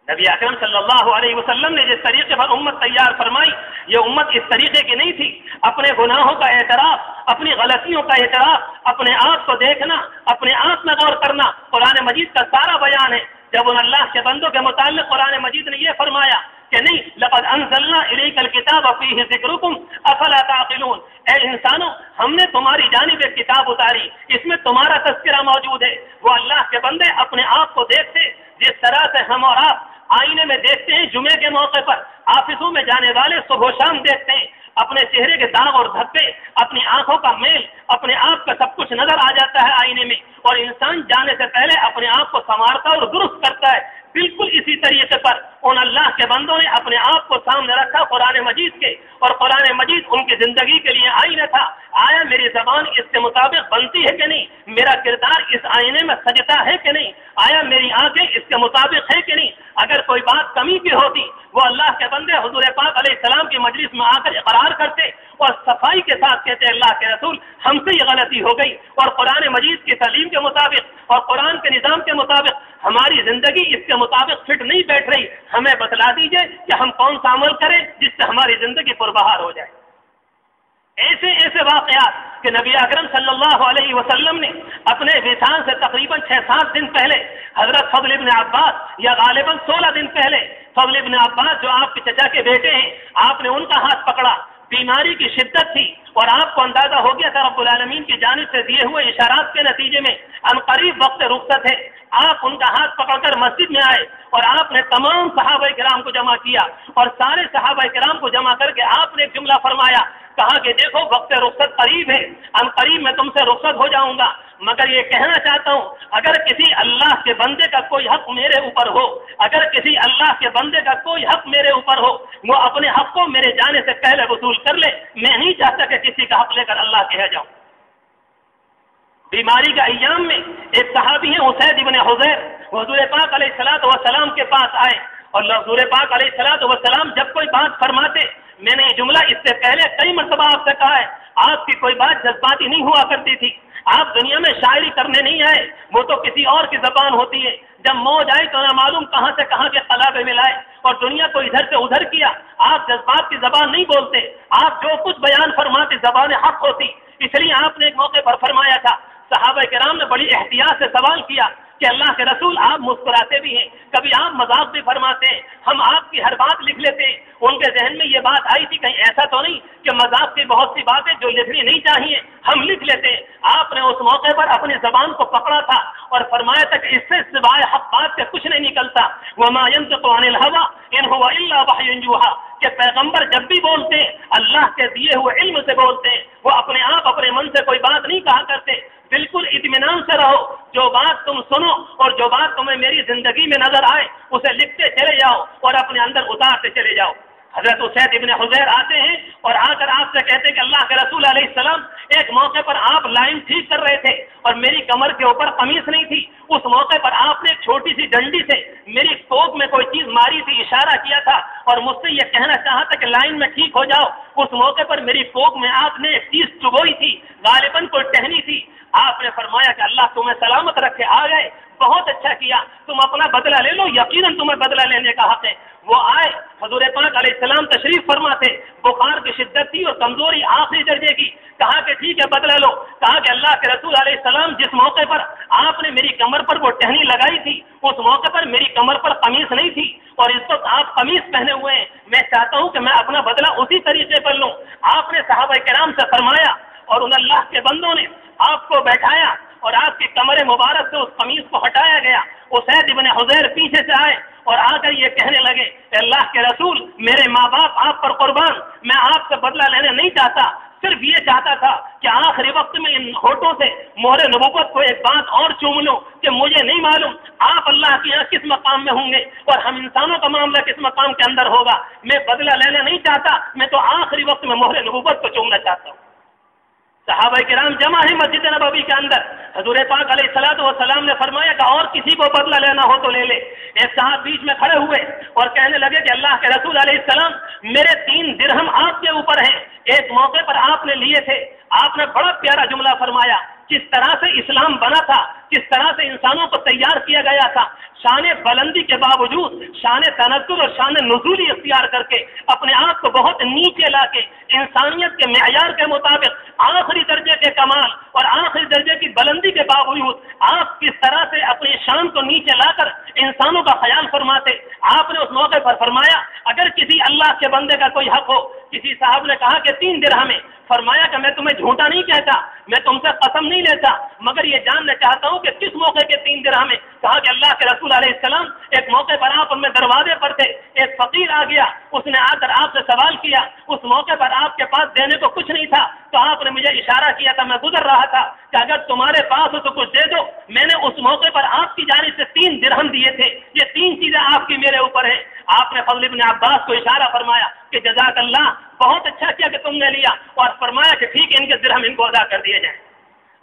نبی اکرم صلی اللہ علیہ وسلم نے جس طریقے پر امت تیار فرمائی، یہ امت اس طریقے کی نہیں تھی. اپنے گناہوں کا اعتراف، اپنی غلطیوں کا اعتراف، اپنے آپ کو دیکھنا، اپنے آپ میں غور کرنا قرآن مجید کا سارا بیان ہے. جب ان اللہ کے بندوں کے متعلق قرآن مجید نے یہ فرمایا کہ نہیں لقد انزلنا الیک الکتاب فیہ ذکرکم افلا تعقلون، اے انسانوں ہم نے تمہاری جانب ایک کتاب اتاری، اس میں تمہارا تذکرہ موجود ہے. وہ اللہ کے بندے اپنے آپ کو دیکھتے جس طرح سے ہم اور آپ آئینے میں دیکھتے ہیں. جمعے کے موقع پر آفسوں میں جانے والے صبح و شام دیکھتے ہیں، اپنے چہرے کے داغ اور دھبے، اپنی آنکھوں کا میل، اپنے آپ کا سب کچھ نظر آ جاتا ہے آئینے میں، اور انسان جانے سے پہلے اپنے آپ کو سنوارتا اور درست کرتا ہے. بالکل اسی طریقے پر ان اللہ کے بندوں نے اپنے آپ کو سامنے رکھا قرآن مجید کے، اور قرآن مجید ان کی زندگی کے لیے آئینہ تھا. آیا میری زبان اس کے مطابق بنتی ہے کہ نہیں؟ میرا کردار اس آئینے میں سجتا ہے کہ نہیں؟ آیا میری آنکھیں اس کے مطابق ہے کہ نہیں؟ اگر کوئی بات کمی کی ہوتی وہ اللہ کے بندے حضور پاک علیہ السلام کی مجلس میں آ کر اقرار کرتے اور صفائی کے ساتھ کہتے اللہ کے رسول ہم سے یہ غلطی ہو گئی، اور قرآن مجید کی تعلیم کے مطابق اور قرآن کے نظام کے مطابق ہماری زندگی اس کے مطابق فٹ نہیں بیٹھ رہی، ہمیں بتلا دیجئے کہ ہم کون سا عمل کریں جس سے ہماری زندگی پربہار ہو جائے. ایسے ایسے واقعات کہ نبی اکرم صلی اللہ علیہ وسلم نے اپنے وصال سے تقریباً 6-7 دن پہلے حضرت فضل ابن عباس، یا غالباً 16 دن پہلے فضل ابن عباس جو آپ کے چچا کے بیٹے ہیں، آپ نے ان کا ہاتھ پکڑا. بیماری کی شدت تھی اور آپ کو اندازہ ہو گیا تھا رب العالمین کی جانب سے دیے ہوئے اشارات کے نتیجے میں عنقریب وقت رخصت ہے. آپ ان کا ہاتھ پکڑ کر مسجد میں آئے اور آپ نے تمام صحابہ کرام کو جمع کیا، اور سارے صحابہ کرام کو جمع کر کے آپ نے ایک جملہ فرمایا، کہا کہ دیکھو وقت رخصت قریب ہے، عنقریب میں تم سے رخصت ہو جاؤں گا، مگر یہ کہنا چاہتا ہوں اگر کسی اللہ کے بندے کا کوئی حق میرے اوپر ہو، اگر کسی اللہ کے بندے کا کوئی حق میرے اوپر ہو، وہ اپنے حق کو میرے جانے سے پہلے وصول کر لے. میں نہیں چاہتا کہ کسی کا حق لے کر اللہ کہہ جاؤں. بیماری کا ایام میں ایک صحابی ہیں اسید ابن حضیر، حضور پاک علیہ الصلوۃ والسلام کے پاس آئے، اور حضور پاک علیہ الصلوۃ والسلام جب کوئی بات فرماتے، میں نے یہ جملہ اس سے پہلے کئی مرتبہ آپ سے کہا ہے، آپ کی کوئی بات جذباتی نہیں ہوا کرتی تھی، آپ دنیا میں شاعری کرنے نہیں آئے، وہ تو کسی اور کی زبان ہوتی ہے. جب موج آئی تو نہ معلوم کہاں سے کہاں کے قلابے ملائے اور دنیا کو ادھر سے ادھر کیا. آپ جذبات کی زبان نہیں بولتے، آپ جو کچھ بیان فرماتے زبان حق ہوتی. اس لیے آپ نے ایک موقع پر فرمایا تھا، صحابہ کرام نے بڑی احتیاط سے سوال کیا کہ اللہ کے رسول آپ مسکراتے بھی ہیں، کبھی آپ مذاق بھی فرماتے ہیں، ہم آپ کی ہر بات لکھ لیتے ہیں. ان کے ذہن میں یہ بات آئی تھی کہیں ایسا تو نہیں کہ مذاق کی بہت سی باتیں جو لکھنی نہیں چاہیے ہم لکھ لیتے ہیں. آپ نے اس موقع پر اپنی زبان کو پکڑا تھا اور فرمایا تھا کہ اس سے سوائے حق بات کے کچھ نہیں نکلتا. وما ينطق عن الهوى ان هو الا وحي يوحى، کہ پیغمبر جب بھی بولتے ہیں اللہ کے دیے ہوئے علم سے بولتے ہیں. وہ اپنے آپ اپنے من سے کوئی بات نہیں کہا کرتے، بالکل اطمینان سے رہو، جو بات تم سنو اور جو بات تمہیں میری زندگی میں نظر آئے اسے لکھتے چلے جاؤ اور اپنے اندر اتارتے چلے جاؤ۔ حضرت اسید ابن حضیر آتے ہیں اور آ کر آپ سے کہتے ہیں کہ اللہ کے رسول علیہ السلام، ایک موقع پر آپ لائن ٹھیک کر رہے تھے اور میری کمر کے اوپر قمیص نہیں تھی، اس موقع پر آپ نے ایک چھوٹی سی ڈنڈی سے میری کوک میں کوئی چیز ماری تھی، اشارہ کیا تھا اور مجھ سے یہ کہنا چاہا تھا کہ لائن میں ٹھیک ہو جاؤ۔ اس موقع پر میری کوک میں آپ نے ایک چیز چبوئی تھی، غالباً کوئی ٹہنی تھی، آپ نے فرمایا کہ اللہ تمہیں سلامت رکھے، آ گئے، بہت اچھا کیا، تم اپنا بدلہ لے لو، یقیناً تمہیں بدلہ لینے کا حق ہے۔ وہ آئے، حضور پاک علیہ السلام تشریف فرما تھے، بخار کی شدت تھی اور کمزوری آخری درجے کی، کہا کہ ٹھیک ہے بدلہ لو، کہا کہ اللہ کے رسول علیہ السلام جس موقع پر آپ نے میری کمر پر وہ ٹہنی لگائی تھی اس موقع پر میری کمر پر قمیص نہیں تھی اور اس وقت آپ قمیص پہنے ہوئے ہیں، میں چاہتا ہوں کہ میں اپنا بدلہ اسی طریقے پر لوں۔ آپ نے صحابہ کرام سے فرمایا اور ان اللہ کے بندوں نے آپ کو بیٹھایا اور آپ کی کمر مبارک سے اس قمیص کو ہٹایا گیا۔ اسید ابن حضیر پیچھے سے آئے اور آ کر یہ کہنے لگے کہ اللہ کے رسول، میرے ماں باپ آپ پر قربان، میں آپ سے بدلہ لینا نہیں چاہتا، صرف یہ چاہتا تھا کہ آخری وقت میں ان ہونٹوں سے مہر نبوت کو ایک بات اور چوم لوں کہ مجھے نہیں معلوم آپ اللہ کے یہاں کس مقام میں ہوں گے اور ہم انسانوں کا معاملہ کس مقام کے اندر ہوگا، میں بدلہ لینا نہیں چاہتا، میں تو آخری وقت میں مہر نبوت کو چومنا چاہتا ہوں۔ صحابہ کرام جمع ہے مسجد نبوی کے اندر، حضور پاک علیہ الصلوۃ والسلام نے فرمایا کہ اور کسی کو بدلہ لینا ہو تو لے لے۔ ایک صاحب بیچ میں کھڑے ہوئے اور کہنے لگے کہ اللہ کے رسول علیہ السلام، میرے 3 درہم آپ کے اوپر ہیں، ایک موقع پر آپ نے لیے تھے، آپ نے بڑا پیارا جملہ فرمایا، کس طرح سے اسلام بنا تھا، کس طرح سے انسانوں کو تیار کیا گیا تھا، شان بلندی کے باوجود شان تنزل اور شان نزولی اختیار کر کے اپنے آپ کو بہت نیچے لا کے انسانیت کے معیار کے مطابق آخری درجے کے کمال اور آخری درجے کی بلندی کے باوجود آپ کس طرح سے اپنی شان کو نیچے لا کر انسانوں کا خیال فرماتے۔ آپ نے اس موقع پر فرمایا اگر کسی اللہ کے بندے کا کوئی حق ہو، کسی صاحب نے کہا کہ 3 درہم ہے، فرمایا کہ میں تمہیں جھوٹا نہیں کہتا، میں تم سے قسم نہیں لیتا، مگر یہ جاننا چاہتا ہوں کہ کس موقع کے 3 درہم ہے۔ کہا کہ اللہ کے رسول علیہ السلام، ایک موقع پر آپ ان میں دروازے پر تھے، ایک فقیر آ گیا، اس نے آ کر آپ سے سوال کیا، اس موقع پر آپ کے پاس دینے کو کچھ نہیں تھا، تو آپ نے مجھے اشارہ کیا تھا، میں گزر رہا تھا کہ اگر تمہارے پاس ہو تو کچھ دے دو۔ میں نے اس موقع پر آپ کی جانب سے 3 درہم دیے تھے، یہ 3 چیزیں آپ کی میرے اوپر ہیں۔ آپ نے فضل ابن عباس کو اشارہ فرمایا کہ جزاک اللہ، بہت اچھا کیا کہ تم نے لیا، اور فرمایا کہ ٹھیک ہے ان کے درہم ان کو ادا کر دیے جائیں۔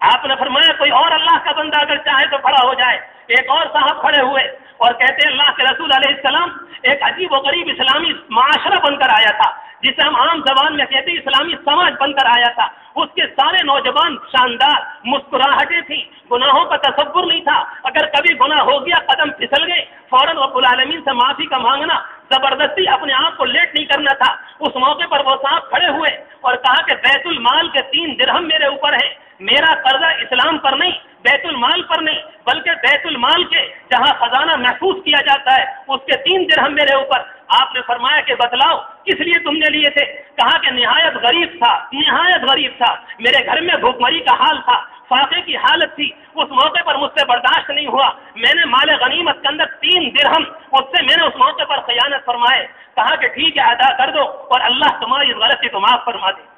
آپ نے فرمایا کوئی اور اللہ کا بندہ اگر چاہے تو کھڑا ہو جائے۔ ایک اور صاحب کھڑے ہوئے اور کہتے ہیں اللہ کے رسول علیہ السلام، ایک عجیب و غریب اسلامی معاشرہ بن کر آیا تھا، جسے ہم عام زبان میں کہتے ہیں اسلامی سماج بن کر آیا تھا۔ اس کے سارے نوجوان شاندار مسکراہٹیں تھیں، گناہوں کا تصور نہیں تھا، اگر کبھی گناہ ہو گیا قدم پھسل گئے فوراً رب العالمین سے معافی کا مانگنا، زبردستی اپنے آپ کو لیٹ نہیں کرنا تھا۔ اس موقع پر وہ صاحب کھڑے ہوئے اور کہا کہ بیت المال کے 3 درہم میرے اوپر ہیں، میرا قرضہ اسلام پر نہیں، بیت المال پر نہیں، بلکہ بیت المال کے جہاں خزانہ محفوظ کیا جاتا ہے اس کے 3 درہم میرے اوپر۔ آپ نے فرمایا کہ بتلاؤ کس لیے تم نے لیے تھے؟ کہا کہ نہایت غریب تھا، نہایت غریب تھا، میرے گھر میں بھوکمری کا حال تھا، فاقے کی حالت تھی، اس موقع پر مجھ سے برداشت نہیں ہوا، میں نے مال غنیمت کے اندر 3 درہم اس سے میں نے اس موقع پر خیانت فرمائے۔ کہا کہ ٹھیک ہے ادا کر دو اور اللہ تمہاری اس غلطی کو معاف فرما دے۔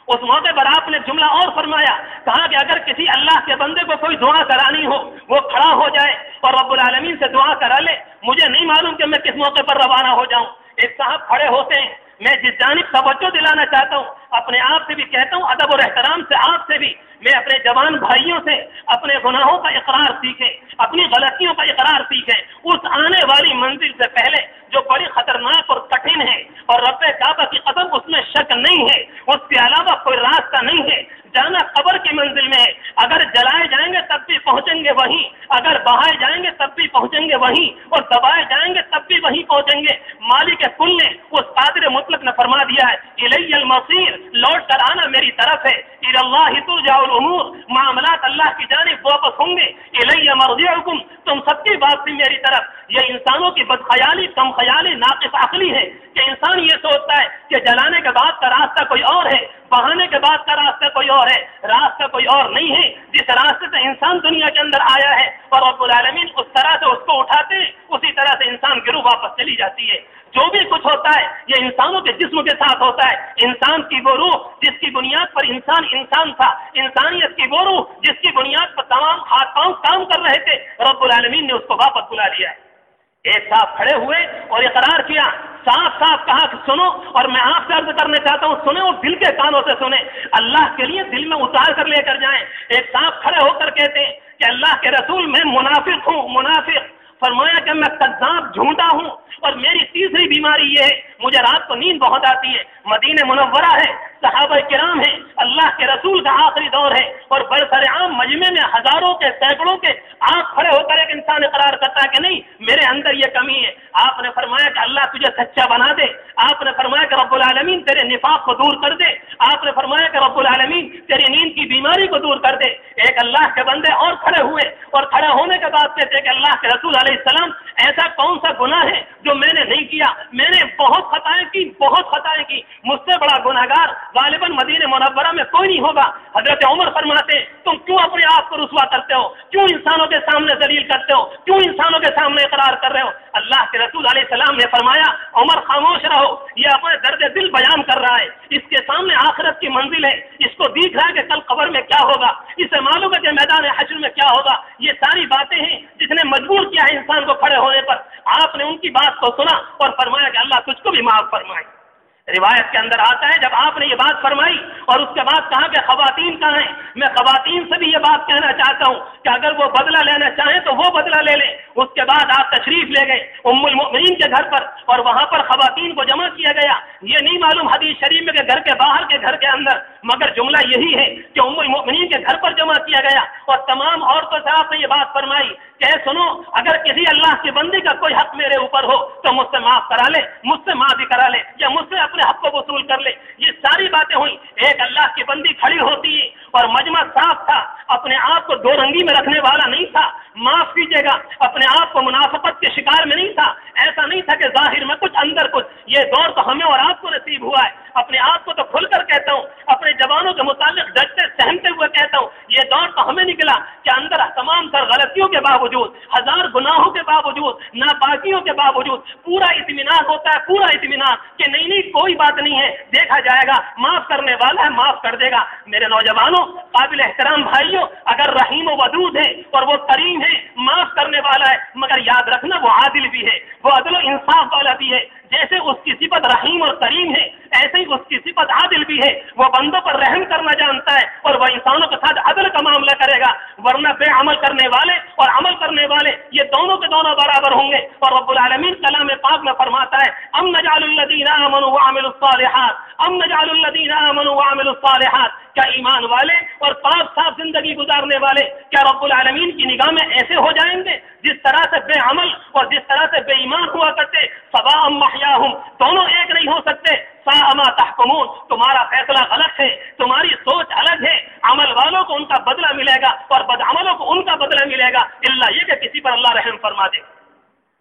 اس موقع پر آپ نے جملہ اور فرمایا، کہا کہ اگر کسی اللہ کے بندے کو کوئی دعا کرانی ہو وہ کھڑا ہو جائے اور رب العالمین سے دعا کرا لے، مجھے نہیں معلوم کہ میں کس موقع پر روانہ ہو جاؤں۔ ایک صاحب کھڑے ہوتے ہیں، میں جس جانب توجہ دلانا چاہتا ہوں اپنے آپ سے بھی کہتا ہوں، ادب اور احترام سے آپ سے بھی، میں اپنے جوان بھائیوں سے اپنے گناہوں کا اقرار سیکھیں، اپنی غلطیوں کا اقرار سیکھیں، اس آنے والی منزل سے پہلے جو بڑی خطرناک اور کٹھن ہے اور رب کعبہ کی قسم اس میں شک نہیں ہے، اس کے علاوہ کوئی راستہ نہیں ہے، جانا قبر کی منزل میں ہے، اگر جلائے جائیں گے تب بھی پہنچیں گے وہیں، اگر بہائے جائیں گے تب بھی پہنچیں گے وہیں، اور دبائے جائیں گے تب بھی وہیں پہنچیں گے۔ مالک کل نے اس قادر مطلق نے فرما دیا ہے، الی المصیر، لوٹ کر آنا میری طرف ہے، الی اللہ ترجع الامور، معاملات اللہ کی جانب واپس ہوں گے، الی مرجعکم، تم سب کی واپسی میری طرف۔ یہ انسانوں کی بدخیالی، کم خیالی، ناقص عقلی ہے کہ انسان یہ سوچتا ہے کہ جلانے کے بعد کا راستہ کوئی اور ہے، بہانے کے بعد کا راستہ کوئی اور ہے، راستہ کوئی اور نہیں ہے۔ جس راستے سے انسان دنیا کے اندر آیا ہے اور رب العالمین اس طرح سے اس کو اٹھاتے ہیں، اسی طرح سے انسان گروہ واپس چلی جاتی ہے۔ جو بھی کچھ ہوتا ہے یہ انسانوں کے جسم کے ساتھ ہوتا ہے. انسان کی وہ روح جس کی بنیاد پر انسان تھا، انسانیت کی وہ روح جس کی بنیاد پر تمام ہاتھ پاؤں کام کر رہے تھے، رب العالمین نے اس کو واپس بلا لیا ہے. ایک صاحب کھڑے ہوئے اور اقرار کیا، صاف کہا کہ سنو، اور میں آپ سے عرض کرنا چاہتا ہوں سنیں اور دل کے کانوں سے سنیں، اللہ کے لیے دل میں اتار کر لے کر جائیں. ایک صاحب کھڑے ہو کر کہتے ہیں کہ اللہ کے رسول میں منافق ہوں. منافق فرمایا کہ میں کذاب جھوٹا ہوں، اور میری تیسری بیماری یہ ہے مجھے رات کو نیند بہت آتی ہے. مدینہ منورہ ہے، صحابہ کرام ہیں، اللہ کے رسول کا آخری دور ہے، اور برسر عام مجمع میں ہزاروں کے سینکڑوں کے آنکھ کھڑے ہو کر ایک انسان اقرار کرتا ہے کہ نہیں میرے اندر یہ کمی ہے. آپ نے فرمایا کہ اللہ تجھے سچا بنا دے. آپ نے فرمایا کہ رب العالمین تیرے نفاق کو دور کر دے. آپ نے فرمایا کہ رب العالمین تیری نیند کی بیماری کو دور کر دے. ایک اللہ کے بندے اور کھڑے ہوئے، اور کھڑے ہونے کے بعد کہتے کہ اللہ کے رسول علیہ السلام ایسا کون سا گناہ ہے جو میں نے نہیں کیا؟ میں نے بہت خطائیں کی، مجھ سے بڑا گناہگار غالباً مدینہ منورہ میں کوئی نہیں ہوگا. حضرت عمر فرماتے ہیں تم کیوں اپنے آپ کو رسوا کرتے ہو؟ کیوں انسانوں کے سامنے ذلیل کرتے ہو؟ کیوں انسانوں کے سامنے اقرار کر رہے ہو؟ اللہ کے رسول علیہ السلام نے فرمایا عمر خاموش رہو، یہ اپنے درد دل بیان کر رہا ہے، اس کے سامنے آخرت کی منزل ہے، اس کو دیکھ رہا ہے کہ کل قبر میں کیا ہوگا، اسے معلوم ہے کہ میدان حشر میں کیا ہوگا. یہ ساری باتیں ہیں جس نے مجبور کیا ہے انسان کو کھڑے ہونے پر. آپ نے ان کی بات کو سنا اور فرمایا کہ اللہ تجھ کو بھی معاف فرمائے. روایت کے اندر آتا ہے جب آپ نے یہ بات فرمائی اور اس کے بعد کہا کہ خواتین کہاں ہیں، میں خواتین سے بھی یہ بات کہنا چاہتا ہوں کہ اگر وہ بدلہ لینا چاہیں تو وہ بدلہ لے لیں. اس کے بعد آپ تشریف لے گئے ام المؤمنین کے گھر پر، اور وہاں پر خواتین کو جمع کیا گیا. یہ نہیں معلوم حدیث شریف میں کہ گھر کے باہر کے گھر کے اندر، مگر جملہ یہی ہے کہ ام المؤمنین کے گھر پر جمع کیا گیا، اور تمام عورتوں سے آپ نے یہ بات فرمائی کہ سنو اگر کسی اللہ کی بندی کا کوئی حق میرے اوپر ہو تو مجھ سے معاف کرا لے، مجھ سے معافی کرا لے، یا مجھ سے اپنے حق کو وصول کر لے. یہ ساری باتیں ہوئی. ایک اللہ کی بندی کھڑی ہوتی ہے اور مجمع صاف تھا، اپنے آپ کو دو رنگی میں رکھنے والا نہیں تھا، معاف کیجیے گا اپنے آپ کو منافقت کے شکار میں نہیں تھا. ایسا نہیں تھا کہ ظاہر میں کچھ اندر کچھ. یہ دور تو ہمیں اور آپ کو نصیب ہوا ہے. اپنے آپ کو تو کھل کر کہتا ہوں، اپنے جوانوں کے متعلق ڈٹتے سہمتے ہوئے کہتا ہوں، یہ دور تو ہمیں نکلا کہ اندر تمام تر غلطیوں کے باوجود، ہزار گناہوں کے باوجود، ناپاکیوں کے باوجود پورا اطمینان ہوتا ہے، پورا اطمینان کہ نہیں کوئی بات نہیں ہے، دیکھا جائے گا، معاف کرنے والا ہے، معاف کر دے گا. میرے نوجوانوں، قابل احترام بھائیوں، اگر رحیم و ودود ہے اور وہ کریم ہے، معاف کرنے والا ہے، مگر یاد رکھنا وہ عادل بھی ہے، وہ عدل و انصاف والا بھی ہے. جیسے اس کی صفت رحیم اور کریم ہے، ایسے ہی اس کی صفت عادل بھی ہے. وہ بندوں پر رحم کرنا جانتا ہے اور وہ انسانوں کے ساتھ عدل کا معاملہ کرے گا. ورنہ بے عمل کرنے والے اور عمل کرنے والے یہ دونوں کے دونوں برابر ہوں گے. اور رب العالمین کلام پاک میں فرماتا ہے ام نجعل الذین آمنوا وعملوا الصالحات، ام نجعل الذین آمنوا وعملوا الصالحات، کیا ایمان والے اور پاک صاف زندگی گزارنے والے کیا رب العالمین کی نگاہ میں ایسے ہو جائیں گے جس طرح سے بے عمل اور جس طرح سے بے ایمان ہوا کرتے؟ سواء محیاہم، دونوں ایک نہیں ہو سکتے. ساء ما تحکمون، تمہارا فیصلہ غلط ہے، تمہاری سوچ الگ ہے. عمل والوں کو ان کا بدلہ ملے گا اور بدعملوں کو ان کا بدلہ ملے گا، الا یہ کہ کسی پر اللہ رحم فرما دے.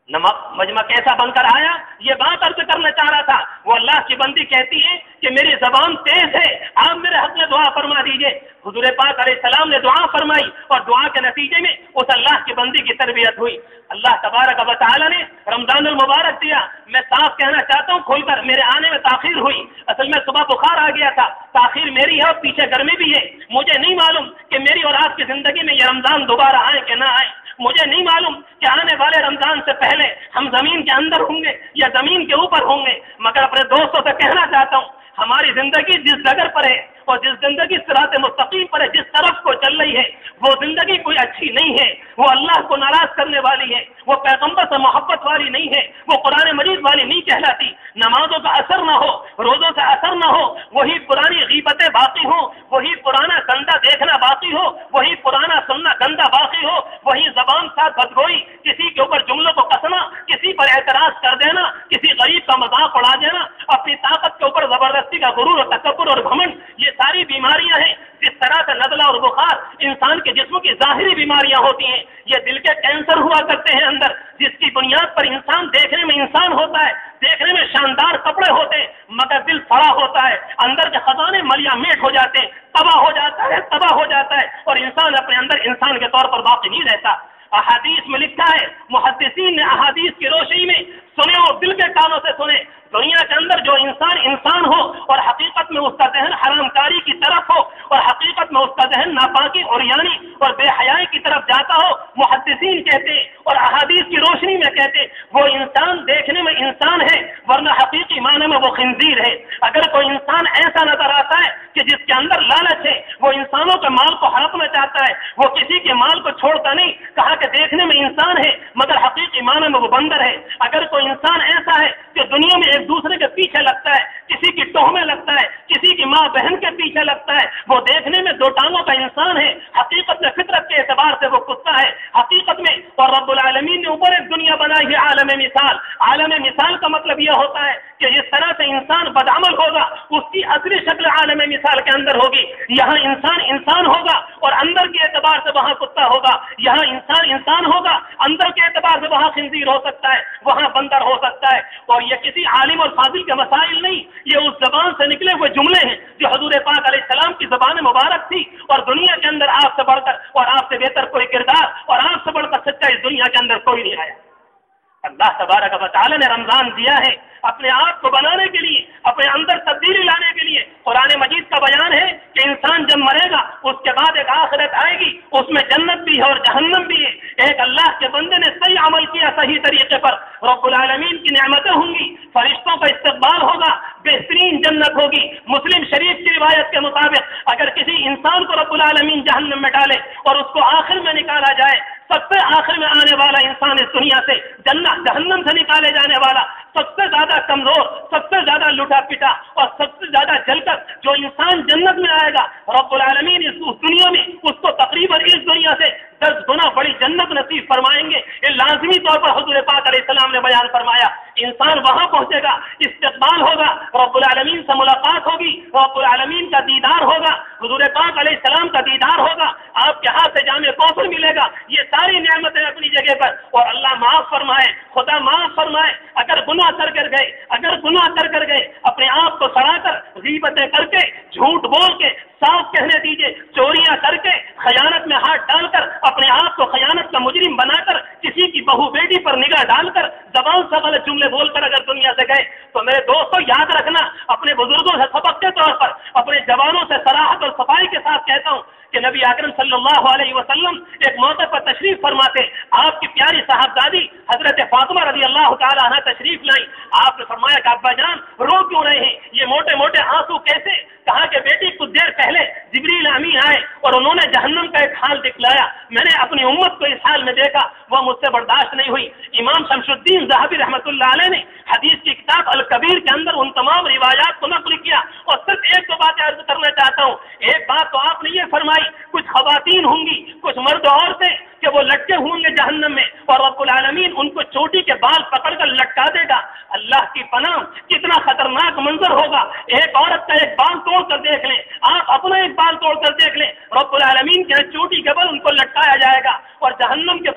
مجمع کیسا بن کر آیا؟ یہ بات عرض کرنا چاہ رہا تھا. وہ اللہ کی بندی کہتی ہے کہ میری زبان تیز ہے، آپ میرے حق میں دعا فرما دیجئے. حضور پاک علیہ السلام نے دعا فرمائی اور دعا کے نتیجے میں اس اللہ کی بندی کی تربیت ہوئی. اللہ تبارک و تعالی نے رمضان المبارک دیا. میں صاف کہنا چاہتا ہوں کھول کر، میرے آنے میں تاخیر ہوئی. اصل میں صبح بخار آ گیا تھا، تاخیر میری ہے اور پیچھے گرمی بھی ہے. مجھے نہیں معلوم کہ میری اور آپ کی زندگی میں یہ رمضان دوبارہ آئے کہ نہ آئے. مجھے نہیں معلوم کہ آنے والے رمضان سے پہلے ہم زمین کے اندر ہوں گے یا زمین کے اوپر ہوں گے. مگر اپنے دوستوں سے کہنا چاہتا ہوں ہماری زندگی جس جگہ پر ہے اور جس زندگی صراط مستقیم پر ہے، جس طرف کو چل رہی ہے، وہ زندگی کوئی اچھی نہیں ہے. وہ اللہ کو ناراض کرنے والی ہے، وہ پیغمبر سے محبت والی نہیں ہے، وہ قرآن مجید والی نہیں کہلاتی. نمازوں کا اثر نہ ہو، روزوں سے اثر نہ ہو، وہی پرانی غیبتیں باقی ہوں، وہی پرانا گندا دیکھنا باقی ہو، وہی پرانا سننا گندا باقی ہو، وہی زبان ساتھ بدگوئی، کسی کے اوپر جملوں کو کسنا، کسی پر اعتراض کر دینا، کسی غریب کا مذاق اڑا دینا، اپنی طاقت کے اوپر زبردستی کا غرور اور تکبر اور گھمنڈ، یہ ساری بیماریاں ہیں. جس طرح سے نزلہ اور بخار انسان کے جسم کی ظاہری بیماریاں ہوتی ہیں، یہ دل کے کینسر ہوا کرتے ہیں اندر، جس کی بنیاد پر انسان دیکھنے میں انسان ہوتا ہے، دیکھنے میں شاندار کپڑے ہوتے ہیں، مگر دل سڑا ہوتا ہے، اندر کے خزانے ملیا میٹ ہو جاتے ہیں، تباہ ہو جاتا ہے اور انسان اپنے اندر انسان کے طور پر باقی نہیں رہتا. احادیث میں لکھا ہے، محدثین نے احادیث کی روشنی میں سنے اور دل کے کانوں سے سنے، دنیا کے اندر جو انسان ہو اور حقیقت میں اس کا ذہن حرام کاری کی طرف ہو اور حقیقت میں اس کا ذہن ناپاکی اور یعنی اور بے حیائی کی طرف جاتا ہو، محدثین کہتے ہیں اور احادیث کی روشنی میں کہتے وہ انسان دیکھنے میں انسان ہے ورنہ حقیقی معنی میں وہ خنزیر ہے۔ اگر کوئی انسان ایسا نظر آتا ہے کہ جس کے اندر لالچ ہے، وہ انسانوں کے مال کو ہڑپنا چاہتا ہے، وہ کسی کے مال کو چھوڑتا نہیں، کہا کہ دیکھنے میں انسان ہے مگر حقیقی معنی میں وہ بندر ہے۔ اگر کوئی انسان ایسا ہے کہ دنیا میں ایک دوسرے کے پیچھے لگتا ہے، کسی کی ٹوہ میں لگتا ہے، کسی کی ماں بہن کے پیچھے لگتا ہے، وہ دیکھنے میں دو ٹانگوں کا انسان ہے، حقیقت میں فطرت کے اعتبار سے وہ کتا ہے حقیقت میں۔ اور رب العالمین نے اوپر ایک دنیا بنائی ہے عالم مثال۔ عالم مثال کا مطلب یہ ہوتا ہے کہ جس طرح سے انسان بدعمل ہوگا اس کی اصلی شکل عالم مثال کے اندر ہوگی۔ یہاں انسان ہوگا اور اندر کے اعتبار سے وہاں کتا ہوگا، یہاں انسان ہوگا اندر کے اعتبار سے وہاں خنزیر ہو سکتا ہے، وہاں بندر ہو سکتا ہے۔ اور یہ کسی عالم اور فاضل کے مسائل نہیں، یہ اس زبان سے نکلے ہوئے جملے ہیں جو حضور پاک علیہ السلام کی زبان مبارک تھی۔ اور دنیا کے اندر آپ سے بڑھ کر اور آپ سے بہتر کوئی کردار اور آپ سے بڑھ کر سچا اس دنیا کے اندر کوئی نہیں آیا۔ اللہ تبارک و تعالی نے رمضان دیا ہے اپنے آپ کو بنانے کے لیے، اپنے اندر تبدیلی لانے کے لیے۔ قرآن مجید کا بیان ہے کہ انسان جب مرے گا اس کے بعد ایک آخرت آئے گی، اس میں جنت بھی ہے اور جہنم بھی ہے۔ ایک اللہ کے بندے نے صحیح عمل کیا صحیح طریقے پر، رب العالمین کی نعمتیں ہوں گی، فرشتوں کا استقبال ہوگا، بہترین جنت ہوگی۔ مسلم شریف کی روایت کے مطابق اگر کسی انسان کو رب العالمین جہنم میں ڈالے اور اس کو آخر میں نکالا جائے، سب سے آخر میں آنے والا انسان اس دنیا سے جہنم سے نکالے جانے والا سب سے زیادہ کمزور، سب سے زیادہ لٹا پٹا اور سب سے زیادہ جل کر جو انسان جنت میں آئے گا، رب العالمین اس دنیا میں اس کو تقریباً اس دنیا سے 10 گنا بڑی جنت نصیب فرمائیں گے۔ یہ لازمی طور پر حضور پاک علیہ السلام نے بیان فرمایا۔ انسان وہاں پہنچے گا، استقبال ہوگا، رب العالمین سے ملاقات ہوگی، رب العالمین کا دیدار ہوگا، حضور پاک علیہ السلام کا دیدار ہوگا، آپ کے ہاتھ سے جامع کوثر ملے گا۔ یہ ساری نعمتیں اپنی جگہ پر، اور اللہ معاف فرمائے، خدا معاف فرمائے۔ اگر گناہ کر گئے اپنے آپ کو سڑا کر، غیبتیں کر کے، جھوٹ بول کے، صاف کہنے دیجیے، چوریاں کر کے، خیانت میں ہاتھ ڈال کر، اپنے آپ کو خیانت کا مجرم بنا کر، کسی کی بہو بیٹی پر نگاہ ڈال کر، زبان سے غلط جملے بول کر اگر دنیا سے گئے تو میرے دوستوں یاد رکھنا، اپنے بزرگوں سے سبق کے طور پر، اپنے جوانوں سے صراحت اور صفائی کے ساتھ کہتا ہوں کہ نبی اکرم صلی اللہ علیہ وسلم ایک موقع پر تشریف فرماتے، آپ کی پیاری صاحبزادی حضرت فاطمہ رضی اللہ تعالی عنہ تشریف لائیں۔ آپ نے فرمایا کہ ابا جان رو کیوں رہے ہیں، یہ موٹے موٹے آنسو کیسے؟ کہا کہ بیٹی کچھ دیر پہلے جبریل امین آئے اور انہوں نے جہنم کا ایک حال دکھلایا، میں نے اپنی امت کو اس حال میں دیکھا، وہ مجھ سے برداشت نہیں ہوئی۔ امام شمس الدین ذہبی رحمۃ اللہ علیہ نے حدیث کی کتاب الکبیر کے اندر ان تمام روایات کو نقل کیا، اور صرف ایک دو باتیں عرض کرنا چاہتا ہوں۔ ایک بات تو آپ نے یہ فرمائی کچھ خواتین ہوں گی، کچھ مرد عورتیں کہ وہ لٹکے ہوں گے جہنم میں، اور رب العالمین ان کو چوٹی کے بال پکڑ کر لٹکا دے گا۔ اللہ کی پناہ کتنا خطرناک منظر ہوگا۔ ایک عورت کا ایک بال توڑ کر دیکھ لیں، آپ اپنا ایک بال توڑ کر دیکھ لیں، رب العالمین کے چوٹی کے بل ان کو لٹکایا جائے گا، اور جہنم کے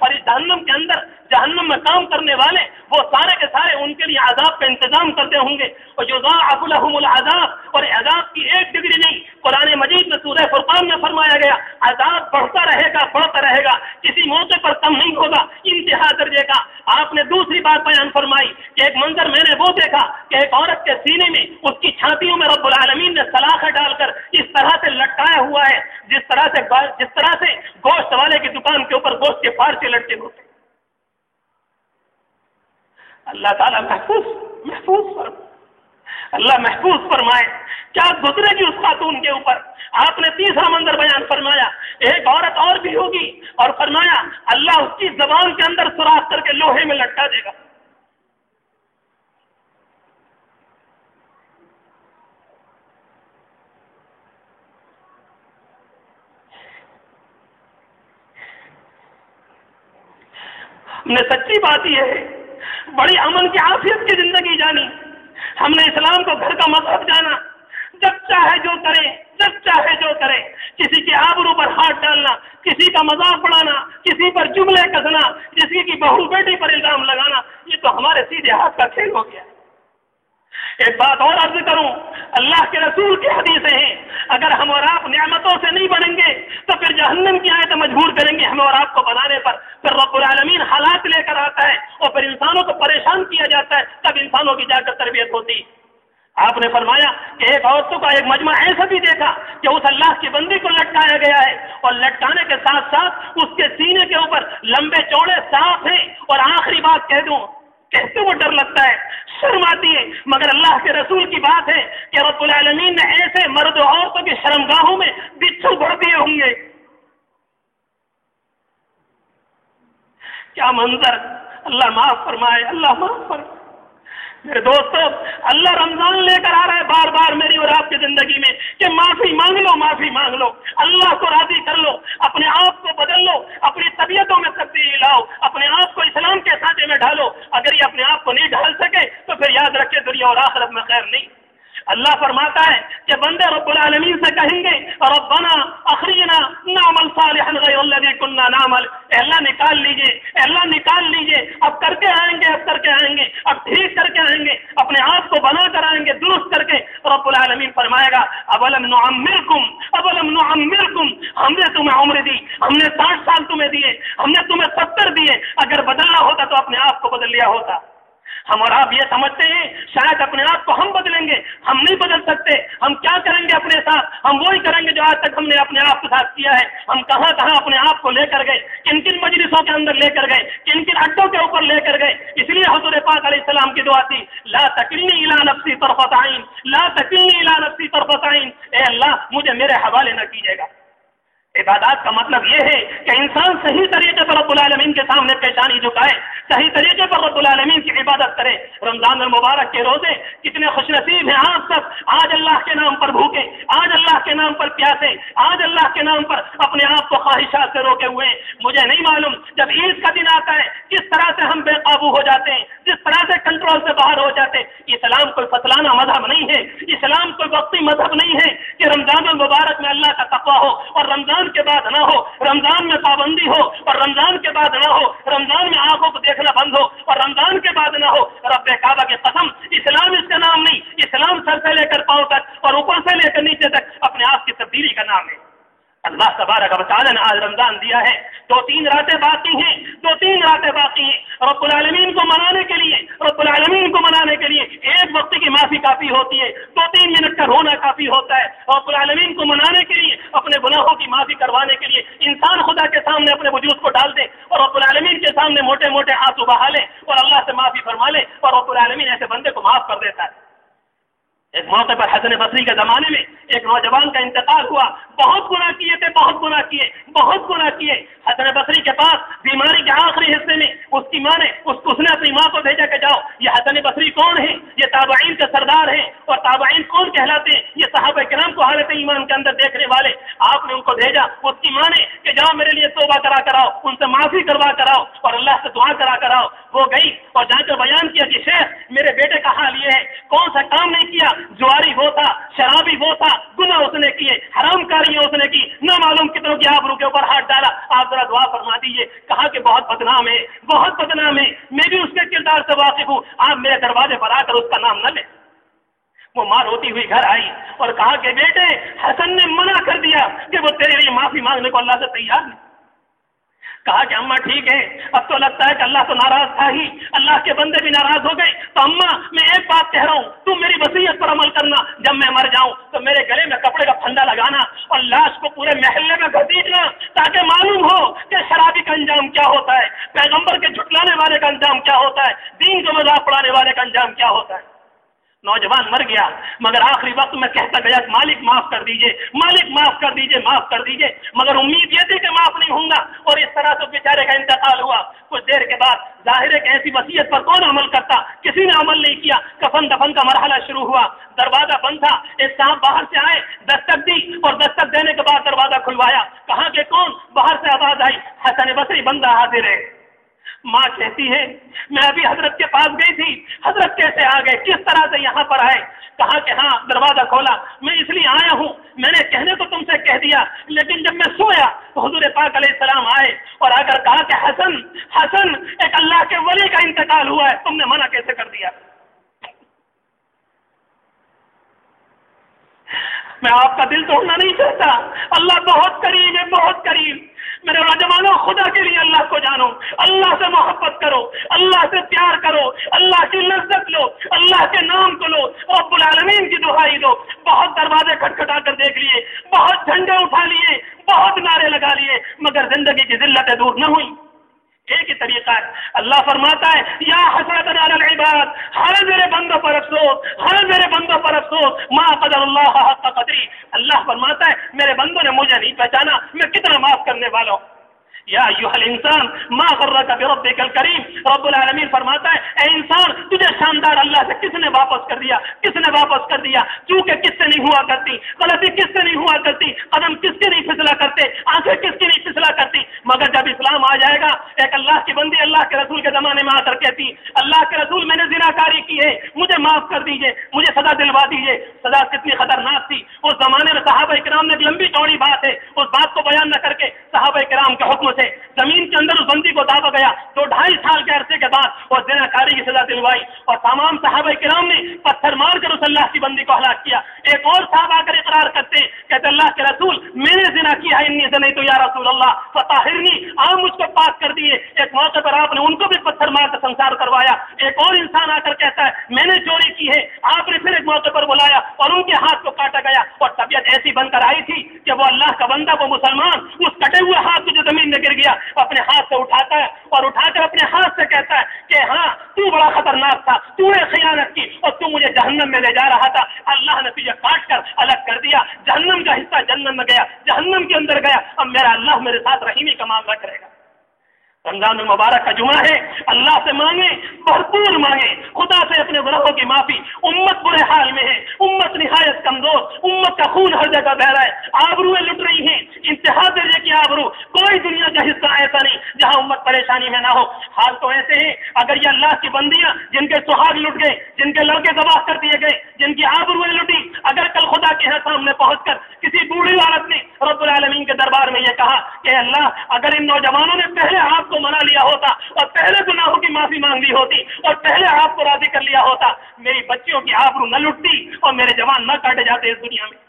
اندر جہنم میں کام کرنے والے وہ سارے کے سارے ان کے لیے عذاب کا انتظام کرتے ہوں گے، اور یضاعف لهم العذاب، اور عذاب کی ایک ڈگری نہیں، قرآن مجید میں سورہ فرقان میں فرمایا گیا عذاب بڑھتا رہے گا، کسی موقع پر کم نہیں ہوگا، انتہا درجے کا۔ آپ نے دوسری بات بیان فرمائی کہ ایک منظر میں نے وہ دیکھا کہ ایک عورت کے سینے میں اس کی چھاتیوں میں رب العالمین نے سلاخیں ڈال کر اس طرح سے لٹکایا ہوا ہے جس طرح سے گوشت والے کی دکان کے اوپر گوشت کے فارچے لٹکے ہوتے۔ اللہ تعالیٰ محفوظ فرمائے۔ کیا گزرے گی اس خاتون کے اوپر؟ آپ نے تیسرا منظر بیان فرمایا، ایک عورت اور بھی ہوگی، اور فرمایا اللہ اس کی زبان کے اندر سوراخ کر کے لوہے میں لٹکا دے گا۔ ہم نے سچی بات یہ ہے، بڑی امن کی عافیت کی زندگی جانی، ہم نے اسلام کو گھر کا مذہب جانا، جب چاہے جو کرے، کسی کے آبرو پر ہاتھ ڈالنا، کسی کا مذاق اڑانا، کسی پر جملے کسنا، کسی کی بہو بیٹی پر الزام لگانا، یہ تو ہمارے سیدھے ہاتھ کا کھیل ہو گیا۔ ایک بات اور عرض کروں، اللہ کے رسول کی حدیثیں ہیں، اگر ہم اور آپ نعمتوں سے نہیں بنیں گے تو پھر جہنم کی آیتیں مجبور کریں گے ہمیں اور آپ کو بنانے پر، پھر رب العالمین حالات لے کر آتا ہے اور پھر انسانوں کو پریشان کیا جاتا ہے، تب انسانوں کی جا کر تربیت ہوتی۔ آپ نے فرمایا کہ ایک عورتوں کا ایک مجمع ایسا بھی دیکھا کہ اس اللہ کی بندی کو لٹکایا گیا ہے اور لٹکانے کے ساتھ ساتھ اس کے سینے کے اوپر لمبے چوڑے سانپ ہیں، اور آخری بات کہہ دوں، کہتے وہ ڈر لگتا ہے، شرم آتی ہے، مگر اللہ کے رسول کی بات ہے کہ رب العالمین نے ایسے مرد و عورتوں کی شرمگاہوں میں بچھو بھر دیے ہوں گے۔ کیا منظر، اللہ معاف فرمائے، اللہ معاف فرمائے۔ میرے دوستو، اللہ رمضان لے کر آ رہا ہے بار بار میری اور آپ کی زندگی میں کہ معافی مانگ لو، معافی مانگ لو، اللہ کو راضی کر لو، اپنے آپ کو بدل لو، اپنی طبیعتوں میں تبدیلی لاؤ، اپنے آپ کو اسلام کے سانچے میں ڈھالو۔ اگر یہ اپنے آپ کو نہیں ڈھال سکے تو پھر یاد رکھے دنیا اور آخرت میں خیر نہیں۔ اللہ فرماتا ہے کہ بندے رب العالمین سے کہیں گے ربنا اخرجنا نعمل صالحا غیر الذی كنا نعمل، اے اللہ نکال لیجئے، اے اللہ نکال لیجئے، اب کر کے آئیں گے، اب کر کے آئیں گے، اب ٹھیک کر کے آئیں گے، اپنے آپ کو بنا کر آئیں گے، درست کر کے۔ رب العالمین فرمائے گا اولم نعمرکم، اولم نعمرکم، ہم نے تمہیں عمر دی، ہم نے 60 سال تمہیں دیے، ہم نے تمہیں 70 دیے، اگر بدلنا ہوتا تو اپنے آپ کو بدل لیا ہوتا۔ ہم اور آپ یہ سمجھتے ہیں شاید اپنے آپ کو ہم بدلیں گے، ہم نہیں بدل سکتے۔ ہم کیا کریں گے اپنے ساتھ؟ ہم وہی کریں گے جو آج تک ہم نے اپنے آپ کے ساتھ کیا ہے۔ ہم کہاں کہاں اپنے آپ کو لے کر گئے، کن کن مجلسوں کے اندر لے کر گئے، کن کن اڈوں کے اوپر لے کر گئے۔ اس لیے حضور پاک علیہ السلام کی دعا تھی لا تکلنی الی نفسی طرفۃ عین، لا تکلنی الی نفسی طرفۃ عین، اے اللہ مجھے میرے حوالے نہ کیجیے گا۔ عبادات کا مطلب یہ ہے کہ انسان صحیح طریقے پر رب العالمین کے سامنے پیشانی جھکائے، صحیح طریقے پر رب العالمین کی عبادت کرے۔ رمضان المبارک کے روزے کتنے خوش نصیب ہیں آپ سب، آج اللہ کے نام پر بھوکے، آج اللہ کے نام پر پیاسے، آج اللہ کے نام پر اپنے آپ کو خواہشات سے روکے ہوئے ہیں۔ مجھے نہیں معلوم جب عید کا دن آتا ہے کس طرح سے ہم بے قابو ہو جاتے ہیں، جس طرح سے کنٹرول سے باہر ہو جاتے ہیں۔ اسلام کوئی فصلانہ مذہب نہیں ہے، اسلام کوئی وقتی مذہب نہیں ہے کہ رمضان المبارک میں اللہ کا تقویٰ ہو اور رمضان کے بعد نہ ہو، رمضان میں پابندی ہو اور رمضان کے بعد نہ ہو، رمضان میں آنکھوں کو دیکھنا بند ہو اور رمضان کے بعد نہ ہو۔ رب کعبہ کی قسم، اسلام اس کا نام نہیں، اسلام سر سے لے کر پاؤں تک اور اوپر سے لے کر نیچے تک اپنے آپ کی تبدیلی کا نام ہے۔ اللہ تبارک و تعالی نے آج رمضان دیا ہے، 2-3 راتیں باقی ہیں، 2-3 راتیں باقی ہیں۔ رب العالمین کو منانے کے لیے، رب العالمین کو منانے کے لیے ایک وقت کی معافی کافی ہوتی ہے، 2-3 منٹ کا رونا کافی ہوتا ہے۔ رب العالمین کو منانے کے لیے، اپنے گناہوں کی معافی کروانے کے لیے انسان خدا کے سامنے اپنے وجود کو ڈال دے اور رب العالمین کے سامنے موٹے موٹے آنسو بہا لے اور اللہ سے معافی فرما لے، اور رب العالمین ایسے بندے کو معاف کر دیتا ہے۔ ایک موقع پر حسن بصری کے زمانے میں ایک نوجوان کا انتقال ہوا، بہت گناہ کیے تھے، بہت گناہ کیے، بہت گناہ کیے۔ حسن بصری کے پاس بیماری کے آخری حصے میں اس کی ماں نے اس نے اپنی ماں کو بھیجا کہ جاؤ، یہ حسن بصری کون ہے؟ یہ تابعین کے سردار ہیں، اور تابعین کون کہلاتے ہیں؟ یہ صحابہ کرام کو حالت ایمان کے اندر دیکھنے والے۔ آپ نے ان کو بھیجا اس کی ماں نے کہ جاؤ میرے لیے توبہ کرا کراؤ، ان سے معافی کروا کراؤ اور اللہ سے دعا کرا کراؤ۔ وہ گئی اور جا کر بیان کیا کہ شیخ میرے بیٹے کا حال یہ ہے، کون سا کام نہیں کیا، جواری وہ تھا، شرابی وہ تھا، گناہ اس نے کیے، حرام کاریاں اس نے کی، نہ معلوم کتنوں کی آبرو کے اوپر ہاتھ ڈالا۔ آپ ذرا دعا فرما دیجیے۔ کہا کہ بہت بدنام ہے، بہت بدنام ہے، میں بھی اس کے کردار سے واقف ہوں، آپ میرے دروازے پر آ کر اس کا نام نہ لیں۔ وہ ماں روتی ہوئی گھر آئی اور کہا کہ بیٹے حسن نے منع کر دیا کہ وہ تیرے لیے معافی مانگنے کو اللہ سے تیار نہیں۔ کہا کہ اماں ٹھیک ہے، اب تو لگتا ہے کہ اللہ تو ناراض تھا ہی، اللہ کے بندے بھی ناراض ہو گئے، تو اماں میں ایک بات کہہ رہا ہوں، تم میری وصیت پر عمل کرنا، جب میں مر جاؤں تو میرے گلے میں کپڑے کا پھندا لگانا اور لاش کو پورے محلے میں گھسیٹنا، تاکہ معلوم ہو کہ شرابی کا انجام کیا ہوتا ہے، پیغمبر کے جھٹلانے والے کا انجام کیا ہوتا ہے، دین کو مذاق اڑانے والے کا انجام کیا ہوتا ہے۔ نوجوان مر گیا، مگر آخری وقت میں کہتا گیا کہ مالک معاف کر دیجئے، مالک معاف کر دیجئے، معاف کر دیجئے، مگر امید یہ تھی کہ معاف نہیں ہوں گا، اور اس طرح سے بیچارے کا انتقال ہوا۔ کچھ دیر کے بعد ظاہر ہے کہ ایسی وصیت پر کون عمل کرتا، کسی نے عمل نہیں کیا۔ کفن دفن کا مرحلہ شروع ہوا، دروازہ بند تھا، ایک صاحب باہر سے آئے، دستک دی اور دستک دینے کے بعد دروازہ کھلوایا، کہا کہ کون؟ باہر سے آواز آئی حسن بصری بندہ حاضر ہے۔ ماں کہتی ہے میں ابھی حضرت کے پاس گئی تھی، حضرت کیسے آ گئے، کس طرح سے یہاں پر آئے؟ کہا کہ ہاں دروازہ کھولا، میں اس لیے آیا ہوں، میں نے کہنے کو تم سے کہہ دیا، لیکن جب میں سویا تو حضور پاک علیہ السلام آئے اور آ کر کہا کہ حسن ایک اللہ کے ولی کا انتقال ہوا ہے، تم نے منع کیسے کر دیا؟ میں آپ کا دل توڑنا نہیں چاہتا. اللہ بہت قریب ہے، بہت قریب. میرے نوجوانوں، خدا کے لیے اللہ کو جانو، اللہ سے محبت کرو، اللہ سے پیار کرو، اللہ کی لذت لو، اللہ کے نام کو لو، رب العالمین کی دعائی دو. بہت دروازے کھٹکھٹا کر دیکھ لیے، بہت جھنڈے اٹھا لیے، بہت نعرے لگا لیے، مگر زندگی کی ذلتیں دور نہ ہوئی. ایک ہی طریقہ ہے. اللہ فرماتا ہے یا حسرتن علی العباد، ہر میرے بندوں پر افسوس، ہر میرے بندوں پر افسوس، ما قدر اللہ حق قدری. اللہ فرماتا ہے میرے بندوں نے مجھے نہیں پہچانا، میں کتنا معاف کرنے والا ہوں. یا ایھا الانسان ما غرک بربک الکریم. رب العالمین فرماتا ہے اے انسان، تجھے شاندار اللہ سے کس نے واپس کر دیا، کس نے واپس کر دیا. چونکہ کس سے نہیں ہوا کرتی، غلطی کس سے نہیں ہوا کرتی، قدم کس کے نہیں پھسلا کرتے، آنکھیں کس کی نہیں پھسلا کرتی. مگر جب اسلام آ جائے گا، ایک اللہ کی بندی اللہ کے رسول کے زمانے میں آ کر کہتی اللہ کے رسول میں نے زناکاری کی ہے، مجھے معاف کر دیجئے، مجھے سزا دلوا دیجئے. سزا کتنی خطرناک تھی. اس زمانے میں صحابہ کرام نے ایک لمبی چوڑی بات ہے، اس بات کو بیان نہ کر کے صحابہ کرام کے حکم سے زمین کے اندر اس بندی کو دابا گیا. تو 2.5 سال کے عرصے کے بعد وہ زناکاری کی سزا دلوائی اور تمام صحابہ کرام نے پتھر مار کر اس اللہ کی بندی کو ہلاک کیا. ایک اور صاحب آ کر اقرار کرتے ہیں، کہتے اللہ کے رسول میں نے زنا کیا ہے، انی زنیت یا رسول اللہ فطہرنی، آپ مجھ کو پاک کر دیے. ایک موقع پر آپ نے ان کو بھی پتھر مار کر سنسار کروایا. ایک اور انسان آ کر کہتا ہے میں نے چوری کی ہے، آپ نے پھر ایک موقع پر بلایا اور ان کے ہاتھ کو کاٹا گیا اور طبیعت ایسی بن کر آئی تھی کہ وہ اللہ کا بندہ، وہ مسلمان، اس کٹے ہوئے ہاتھ کو جو زمین میں گر گیا اپنے ہاتھ سے اٹھاتا ہے اور اٹھا کر اپنے ہاتھ سے کہتا ہے کہ ہاں تو بڑا خطرناک تھا، تو نے خیانت کی اور تو مجھے جہنم میں لے جا رہا تھا. اللہ نے تجھے کاٹ کر الگ کر دیا، جہنم کا حصہ جنت میں گیا، جہنم کے اندر گیا. اب میرا اللہ میرے ساتھ رحیمی کا معاملہ کرے گا. رمضان المبارک کا جمعہ ہے، اللہ سے مانگے، بھرپور مانگے، خدا سے اپنے گناہوں کی معافی. امت برے حال میں ہے، امت نہایت کمزور، امت کا خون ہر جگہ بہ رہا ہے، آبروئیں لٹ رہی ہیں، انتہا درجے کی آبرو. کوئی دنیا کا حصہ ایسا نہیں جہاں امت پریشانی میں نہ ہو. حال تو ایسے ہیں اگر یہ اللہ کی بندیاں جن کے سہاگ لٹ گئے، جن کے لڑکے تباہ کر دیے گئے، جن کی آبروئیں لٹی، اگر کل خدا کے سامنے پہنچ کر کسی بوڑھی عورت نے رب العالمین کے دربار میں یہ کہا کہ اللہ اگر ان نوجوانوں نے پہلے آپ کو منا لیا ہوتا اور پہلے گناہوں کی معافی مانگ لی ہوتی اور پہلے آپ کو راضی کر لیا ہوتا، میری بچیوں کی آبرو نہ لٹتی اور میرے جوان نہ کاٹے جاتے اس دنیا میں.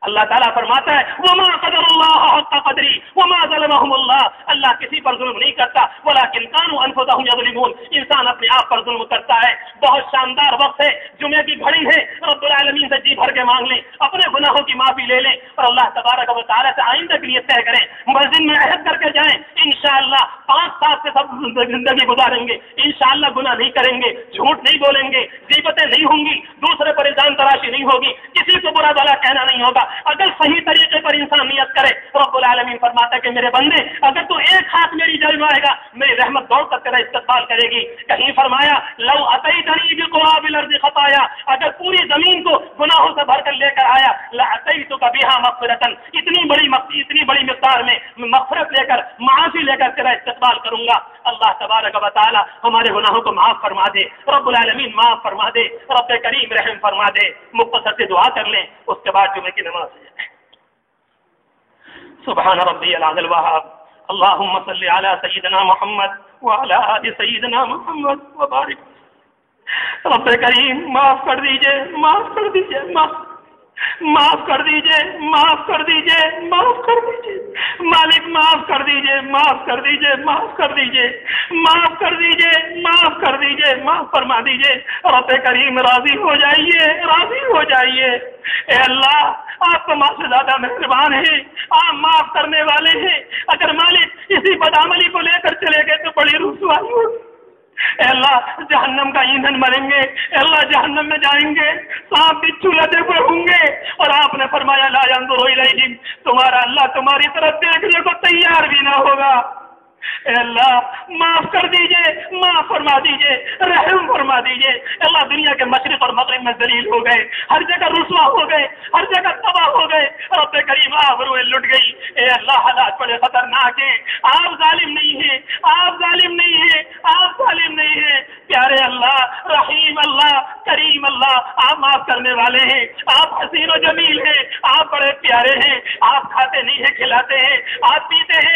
اللہ تعالیٰ فرماتا ہے وما قدر اللہ حق قدری وما ظلمهم اللہ. اللہ کسی پر ظلم نہیں کرتا، ولکن كانوا انفسهم يظلمون. انسان اپنے آپ پر ظلم کرتا ہے. بہت شاندار وقت ہے، جمعے کی گھڑی ہے، رب العالمین سے جی بھر کے مانگ لیں، اپنے گناہوں کی معافی لے لیں اور اللہ تبارک و تعالیٰ سے آئندہ کے لیے طے کریں. مسجد میں عہد کر کے جائیں، انشاءاللہ 5 سال سے سب زندگی گزاریں گے، انشاءاللہ گناہ نہیں کریں گے، جھوٹ نہیں بولیں گے، غیبتیں نہیں ہوں گی، دوسرے پر الزام تراشی نہیں ہوگی، کسی کو برا بھلا کہنا نہیں ہوگا. اگر صحیح طریقے پر انسان نیت کرے، رب العالمین فرماتا ہے کہ میرے بندے اگر تو ایک ہاتھ میری جیب میں آئے گا، میری رحمت دوڑ کر تیرا استقبال کرے گی. کہیں فرمایا لو اتیتنی بقراب الارض خطایا، اگر پوری زمین کو گناہوں سے بھر کر لے کر آیا، لاتیتک بها مغفرۃ، اتنی بڑی مقدار میں مغفرت لے کر، معافی لے کر تیرا استقبال کروں گا. اللہ تبارک و تعالی ہمارے گناہوں کو معاف فرما دے، رب العالمین معاف فرما دے، رب کریم رحم فرما دے. مختصر سے دعا کر لیں، اس کے بعد جمعے کی نماز ہے. سبحان ربی العلی الوہاب. اللهم صل علی سیدنا محمد وعلی آل سیدنا محمد وبارک. رب کریم معاف کر دیجئے، معاف کر دیجئے، معاف کر دیجئے، معاف کر دیجئے، معاف کر دیجئے. مالک معاف کر دیجئے، معاف کر دیجئے، معاف کر دیجئے، معاف کر دیجئے، معاف کر دیجئے، معاف فرما دیجئے. رب کریم راضی ہو جائیے، راضی ہو جائیے. اے اللہ آپ تو ماں سے زیادہ مہربان ہیں، آپ معاف کرنے والے ہیں. اگر مالک اسی بدعملی کو لے کر چلے گئے تو بڑی رسوائی ہوگی. اے اللہ جہنم کا ایندھن بنیں گے، اے اللہ جہنم میں جائیں گے، سانپ بچھو لدے ہوئے ہوں گے اور آپ نے فرمایا لا ينظر الیہم، تمہارا اللہ تمہاری طرف دیکھنے کو تیار بھی نہ ہوگا. اے اللہ معاف کر دیجئے، معاف فرما دیجئے، رحم فرما دیجئے. اللہ دنیا کے مشرق اور مغرب میں ذلیل ہو گئے، ہر جگہ رسوا ہو گئے، ہر جگہ تباہ ہو گئے. رب کریم آبروئیں لٹ گئی. اے اللہ حالات بڑے خطرناک ہیں، آپ ظالم نہیں ہیں، آپ ظالم نہیں ہیں، آپ ظالم نہیں ہیں. پیارے اللہ، رحیم اللہ، کریم اللہ، آپ معاف کرنے والے ہیں، آپ حسین و جمیل ہیں، آپ بڑے پیارے ہیں. آپ کھاتے نہیں ہیں کھلاتے ہیں، آپ پیتے ہیں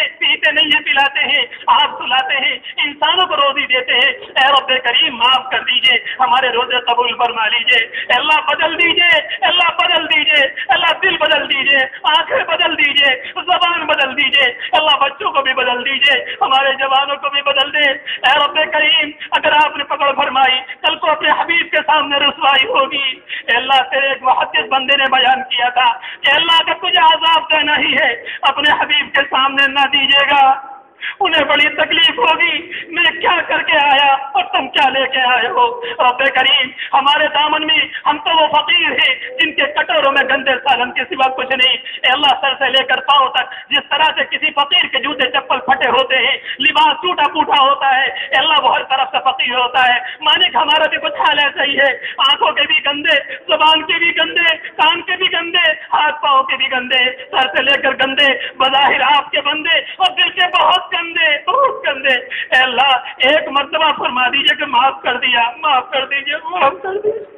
نہیں ہیں پلاتے ہیں، آپ سلاتے ہیں. انسانوں کو روزی روزی دیتے ہیں، اے رب کریم معاف کر دیجئے، ہمارے روزے قبول فرما لیجئے، اللہ بدل دیجئے، اللہ بدل دیجئے، اللہ دل بدل دیجئے، آنکھیں بدل دیجئے، زبان بدل دیجئے، اللہ بچوں کو بھی بدل دیجئے، ہمارے جوانوں کو بھی بدل دے، اے رب کریم اگر آپ نے پکڑ فرمائی کل کو اپنے حبیب کے سامنے رسوائی ہوگی، اے اللہ تیرے ایک محدث بندے نے بیان کیا تھا کہ اللہ اگر تجھے عذاب دینا ہی ہے اپنے حبیب کے سامنے نہ دیجیے گا، انہیں بڑی تکلیف ہوگی، میں کیا کر کے آیا اور تم کیا لے کے آئے ہو۔ رب کریم ہمارے دامن میں ہم تو وہ فقیر ہیں جن کے کٹوروں میں گندے سالن کے سوا کچھ نہیں، اے اللہ سر سے لے کر پاؤں تک جس طرح سے کسی فقیر کے جوتے چپل پھٹے ہوتے ہیں، لباس ٹوٹا پوٹا ہوتا ہے، اے اللہ وہ ہر طرف سے فقیر ہوتا ہے، مالک ہمارا بھی کچھ حال ایسا ہی ہے، آنکھوں کے بھی گندے، زبان کے بھی گندے، کان کے بھی گندے، ہاتھ پاؤں کے بھی گندے، سر سے لے کر گندے، بظاہر آپ کے بندے اور دل کے بہت گندے، بہت گندے، اے اللہ ایک مرتبہ فرما دیجئے کہ معاف کر دیا، معاف کر دیجئے، معاف کر دیجئے،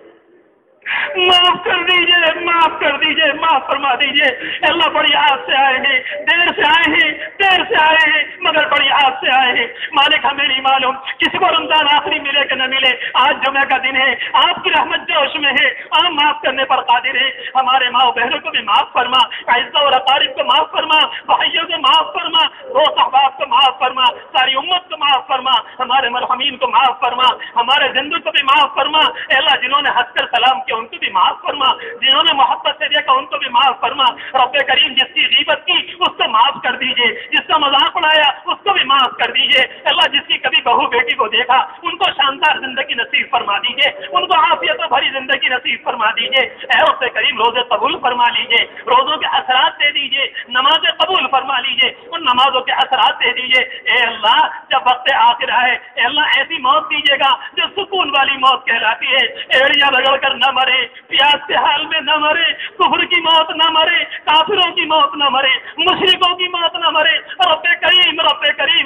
معاف کر دیجئے، معاف کر دیجئے، معاف فرما دیجئے، اللہ بڑی آس سے آئے ہیں، دیر سے آئے ہیں، دیر سے آئے ہیں مگر بڑی آس سے آئے ہیں، مالک ہمیں نہیں معلوم کسی کو رمضان آخری ملے کہ نہ ملے، آج جمعہ کا دن ہے، آپ کی رحمت جوش میں ہے، آپ معاف کرنے پر قادر ہیں، ہمارے ماں بہنوں کو بھی معاف فرما، عزیزوں اور اقارب کو معاف فرما، بھائیوں کو معاف فرما، دوست احباب کو معاف فرما، ساری امت کو معاف فرما، ہمارے مرحومین کو معاف فرما، ہمارے زندوں کو بھی معاف فرما، اے اللہ جنہوں نے ہنس کر سلام کیا ان کو بھی معاف فرما، جنہوں نے محبت سے دیکھا ان کو بھی معاف فرما، رب کریم جس کی غیبت کی اس کو معاف کر دیجئے، جس کا مذاق اڑایا اس کو بھی معاف کر دیجئے، اللہ جس کی کبھی بہو بیٹی کو دیکھا ان کو شاندار زندگی نصیب فرما دیجئے، ان کو عافیت و بھری زندگی نصیب فرما دیجئے، اے رب کریم روزے قبول فرما لیجئے، روزوں کے اثرات دے دیجئے، نمازیں قبول فرما لیجئے، ان نمازوں کے اثرات دے دیجئے، اے اللہ جب وقت آخر آئے اے اللہ ایسی موت دیجئے گا جو سکون والی موت کہلاتی ہے، ایڑیاں رگڑ کر نہ مرے، پیاس کے حال میں نہ مرے، کفر کی موت نہ مرے، کافروں کی موت نہ مرے، مشرکوں کی موت نہ مرے، رب کریم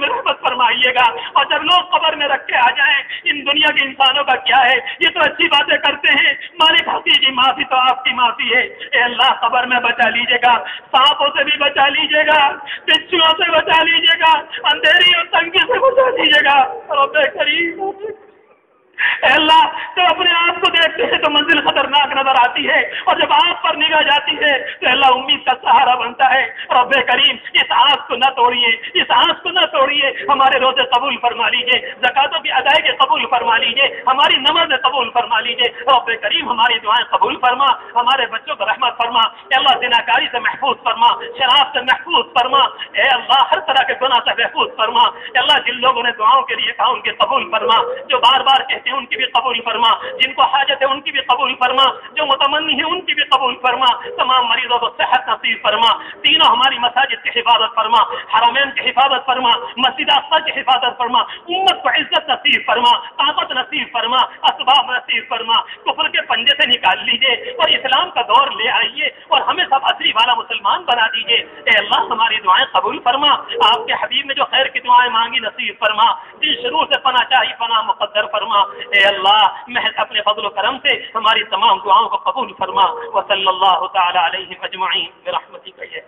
رحمت فرمائیے گا، اور جب لوگ قبر میں رکھ کے آ جائیں ان دنیا کے انسانوں کا کیا ہے، یہ تو اچھی باتیں کرتے ہیں، مالک حقیقی معافی تو آپ کی معافی ہے، اے اللہ قبر میں بچا لیجیے گا، سانپوں سے بھی بچا لیجیے گا، بچھوؤں سے بچا لیجیے گا، اندھیری اور تنگی سے بچا لیجیے گا، رب کریم اے اللہ جب اپنے آپ کو دیکھتے ہیں تو منزل خطرناک نظر آتی ہے، اور جب آپ پر نگاہ جاتی ہے تو اللہ امید کا سہارا بنتا ہے، رب کریم اس آس کو نہ توڑیے، اس آس کو نہ توڑیے، ہمارے روزے قبول فرما لیجیے، زکاتوں کی ادائیگی قبول فرما لیجیے، ہماری نمازیں قبول فرما لیجیے، رب کریم ہماری دعائیں قبول فرما، ہمارے بچوں کو رحمت فرما، اے اللہ زناکاری سے محفوظ فرما، شراب سے محفوظ فرما، اے اللہ ہر طرح کے گناہ سے محفوظ فرما، اے اللہ جن لوگوں نے دعاؤں کے لیے کہا ان کے قبول فرما، جو بار بار کہتے ان کی بھی قبول فرما، جن کو حاجت ہے ان کی بھی قبول فرما، جو متمنی ہے ان کی بھی قبول فرما، تمام مریضوں کو صحت نصیب فرما، تینوں ہماری مساجد کی حفاظت فرما، حرمین کی حفاظت فرما، مسجد اقصی کی حفاظت فرما، امت کو عزت نصیب فرما، طاقت نصیب فرما، اسباب نصیب فرما، کفر کے پنجے سے نکال لیجیے اور اسلام کا دور لے آئیے اور ہمیں سب اصلی والا مسلمان بنا دیجیے، اے اللہ ہماری دعائیں قبول فرما، آپ کے حبیب نے جو خیر کی دعائیں مانگی نصیب فرما، جن شرور سے پناہ چاہی پناہ مقدر فرما، اے اللہ محض اپنے فضل و کرم سے ہماری تمام دعاؤں کو قبول فرما، وصلی اللہ تعالی علیہ اجمعین برحمتک یا